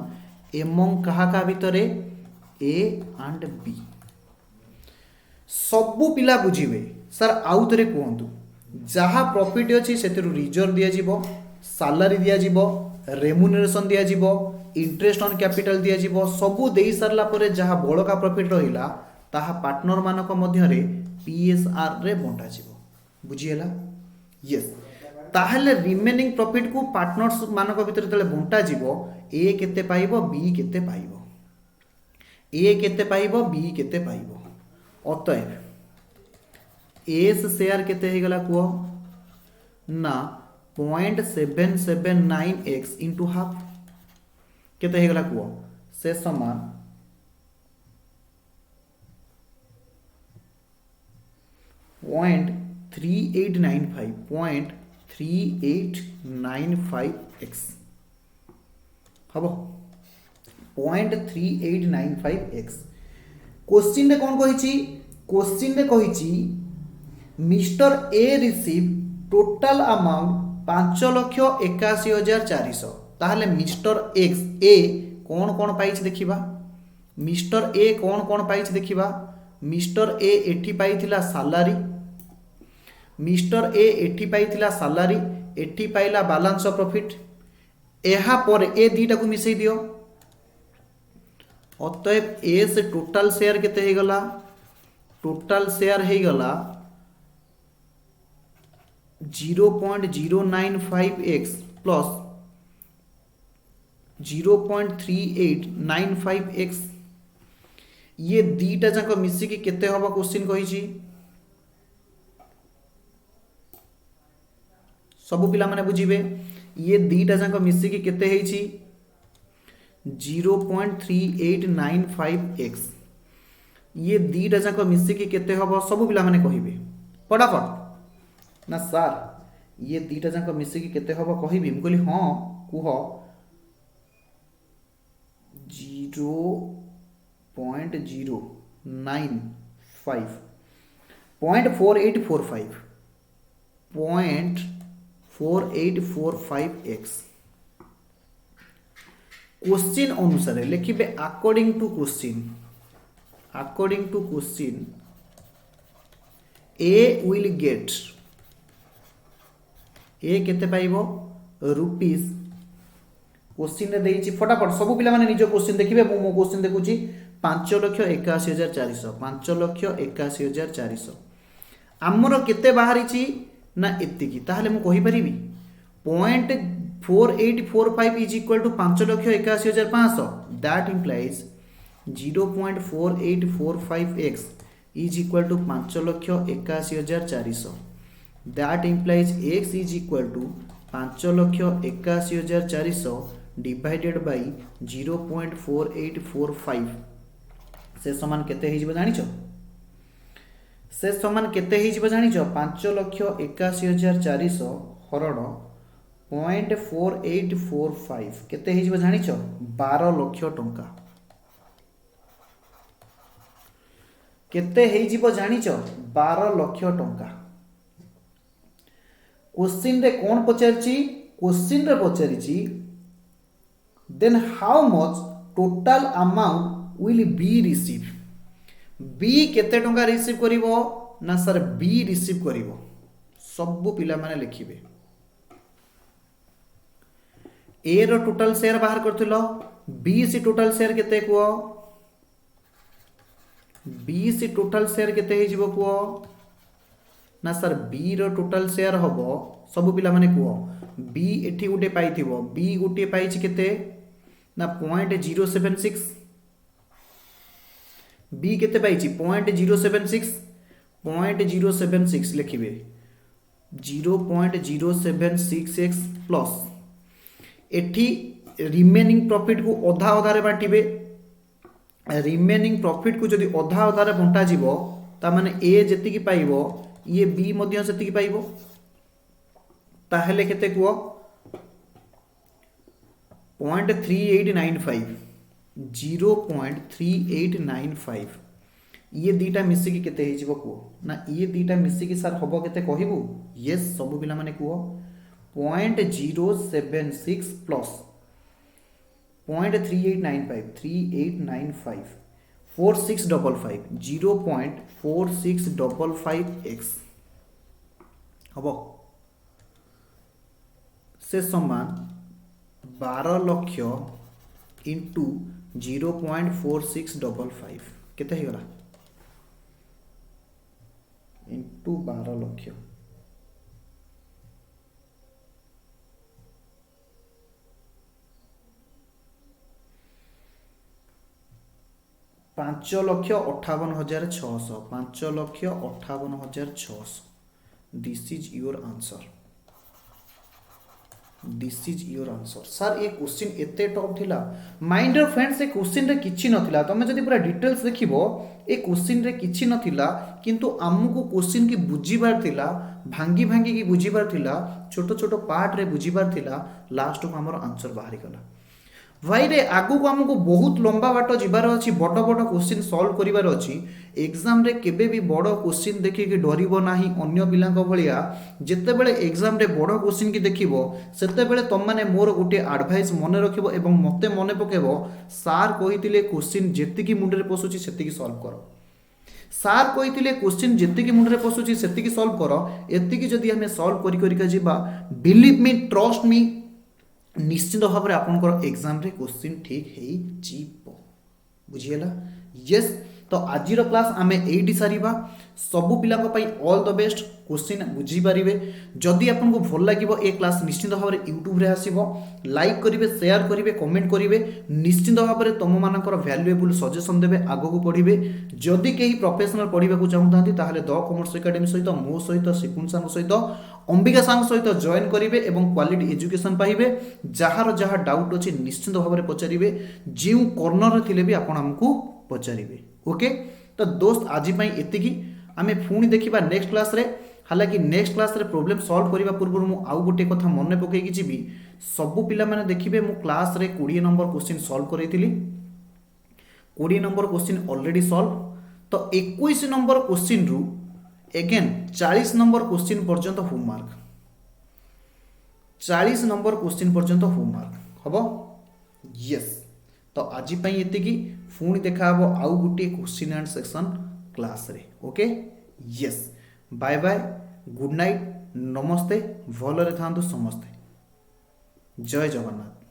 एमंग कहा का भितरे A and B। सबू पिला बुझिबे सर आउ तरे कहंतु जहा प्रॉफिट अछि सेतरु रिजर्व दिया जिवो, सैलरी दिया जिवो, रेम्युनरेशन दिया जिवो, इंटरेस्ट ऑन कैपिटल दिया जिवो, सबू देई सरला परे जहा बळका प्रॉफिट रहिला ताहा पार्टनर मानक मध्य रे PSR रे बंटा जिवो। बुझिएला यस। ताहले रिमेनिंग प्रॉफिट को पार्टनर्स मानक भितर तले बंटा जिवो ए केते पाइबो बी केते पाइबो, ए केते पाइबो बी केते पाइबो। अतएव एस शेयर केते हे गला को ना 0.779x इनटू हाफ केते हे गला को से समान 0.3895x हबो 0.3895x। क्वेश्चन रे कोन कहिछि, क्वेश्चन रे कहिछि mister A receive total amount 5,81,400। ताहले मिस्टर एक्स ए कोन कोन पाइछि देखिबा, मिस्टर ए कोन कोन पाइछि देखिबा। मिस्टर ए एठी पाइथिला सैलरी, मिस्टर ए एठी पाइथिला सैलरी, एठी पाइला बैलेंस ऑफ प्रॉफिट, एहा पर ए दीटा को मिसई दियो। अतएव ए से टोटल शेयर केते हे गला, टोटल शेयर हे गला 0.095x प्लस 0.3895x। ये दीटा जाक मिसी की केते हबा क्वेश्चन कहिछि। सबु पिला माने बुझिबे ये दीटा जाक मिसी की केते हेछि 0.3895x। ये दीटा जाक मिसी की केते हबो सबु पिला माने कहिबे फटाफट ना सर ये दीटा जाक मिसी की केते हबो कहिबी। हम कहली हां कुह 0.095 0.4845x। क्वेश्चन अनुसार लिखिबे according to question, according to question A will get, A केते पाइबो रुपीस। क्वेश्चन रे देइछि फटाफट सब पिला माने निजो क्वेश्चन देखिबे। मो क्वेश्चन देखुछि 5,81,400 5,81,400 आमर केते बाहरी ना एतिकी ताहले मु कहि परिबी 0.4845 is equal to 5,81,500 that implies 0.4845x is equal to 5,81,400 that implies x is equal to 5,81,400 divided by 0.4845 से समान केते हिजबो जानिछो से समान केते हिजबो जानिछो 5,81,400 हरण 0.4845 केते हिजबो जानिछो 12 लाख टंका केते हिजबो जानिछो 12 लाख टंका क्वेश्चन रे कोन पचारची क्वेश्चन रे पचारची then how much total amount will be received b केते टंका रिसीव करिवो ना सर b रिसीव करिवो सब पिला माने लिखिबे a रो टोटल शेयर बाहर करथिलो b से टोटल शेयर केते को b से टोटल शेयर केते हे जिवो को ना सर b रो टोटल शेयर हबो सब पिला माने को b एठी गुटे पाइथिबो b गुटे पाइछि केते ना 0.076 b केते पाइछि 0.076 लिखिबे 0.076x प्लस एठी रिमेनिंग प्रॉफिट को अधा अधा रे बांटिबे रिमेनिंग प्रॉफिट को जदी अधा अधा रे बंटा जिवो ता माने a जति की पाइबो ये b मध्य सेति की पाइबो ताहेले केते को 0.3895 0.3895 ये दीटा मिसी की केते हे जिवो को ना ये दीटा मिसी की सर हबो केते कहिबू यस सब पिला माने को 0.076 प्लस 0.3895 4655 0.4655x हबो से समान 12 लाख इंटू 0.4655 केते हे गला into 12 lakh 5,58,600 5,58,600 this is your answer this is your answer sir ये क्वेश्चन एते टफ थिला माइंड फ्रेंड्स ए क्वेश्चन रे किछि नथिला तमे जदी पूरा डिटेल्स देखिबो ए क्वेश्चन रे किछि नथिला किंतु हमकु क्वेश्चन की बुझिबार थिला भांगी भांगी की बुझिबार थिला छोटो छोटो पार्ट रे बुझिबार थिला लास्ट को हमर आंसर बाहरी गला भाई रे आगु को हमको बहुत लंबा बाट जिबार अछि बड़ बड़ क्वेश्चन सॉल्व करिवार अछि एग्जाम रे केबे भी बड़ क्वेश्चन देखि कि डरिबो नाही अन्य पिला को भलिया जत्ते बेले एग्जाम रे बड़ क्वेश्चन की देखिबो सेते बेले तम माने मोर गुटे एडवाइस मने रखिबो एवं मते मने पकेबो सार कहितिले क्वेश्चन जेति की मुंडे रे पसुची सेति की सॉल्व करो सार कहितिले क्वेश्चन जेति की मुंडे रे पसुची सेति की सॉल्व करो एति की जदी हमें सॉल्व करि करि का जिबा बिलीव मी ट्रस्ट मी निश्चित भाव में आपन एग्जाम रे क्वेश्चन ठीक है जीव बुझीगला यस तो आज क्लास आमे एडी सारिबा सबु पिला को पई ऑल द बेस्ट क्वेश्चन बुझी पारिबे जदि आपन को भल लागिवो ए क्लास निश्चित भाव में YouTube रे आसीबो लाइक करिवे शेयर करिवे कमेंट करिवे निश्चित भाव में तम मानकर वैल्यूएबल सजेशन देबे आगो को पढिबे जदि केही प्रोफेशनल पढिबा को चाहतांती ताहले द कॉमर्स एकेडमी सहित मो सहित सिकुन सांग सहित अंबिका सांग सहित जॉइन करिवे एवं क्वालिटी एजुकेशन पाइबे जहार जहा डाउट अछि निश्चित भाव में पचारिबे जेउ कॉर्नर रे थिले भी आपन हमकु पचारिबे ओके तो दोस्त आज पई एतिकी आमे फुणी देखिबा नेक्स्ट क्लास रे हालांकि नेक्स्ट क्लास रे प्रॉब्लम सॉल्व करिबा पूर्व मु आउ गोटे कथा मन पकई कि जीबी सब पिला माने देखिबे मु क्लास रे 20 नंबर क्वेश्चन सॉल्व करैतिली 20 नंबर क्वेश्चन ऑलरेडी सॉल्व तो 21 नंबर क्वेश्चन रु अगेन 40 नंबर क्वेश्चन पर्यंत होमवर्क 40 नंबर क्वेश्चन पर्यंत होमवर्क हबो यस तो आज पई एतिकी फुणी देखा हबो आउ गोटे क्वेश्चन एंड सेक्शन क्लास रे okay yes bye bye good night नमस्ते भलरे थांतु समस्ते जय जगन्नाथ।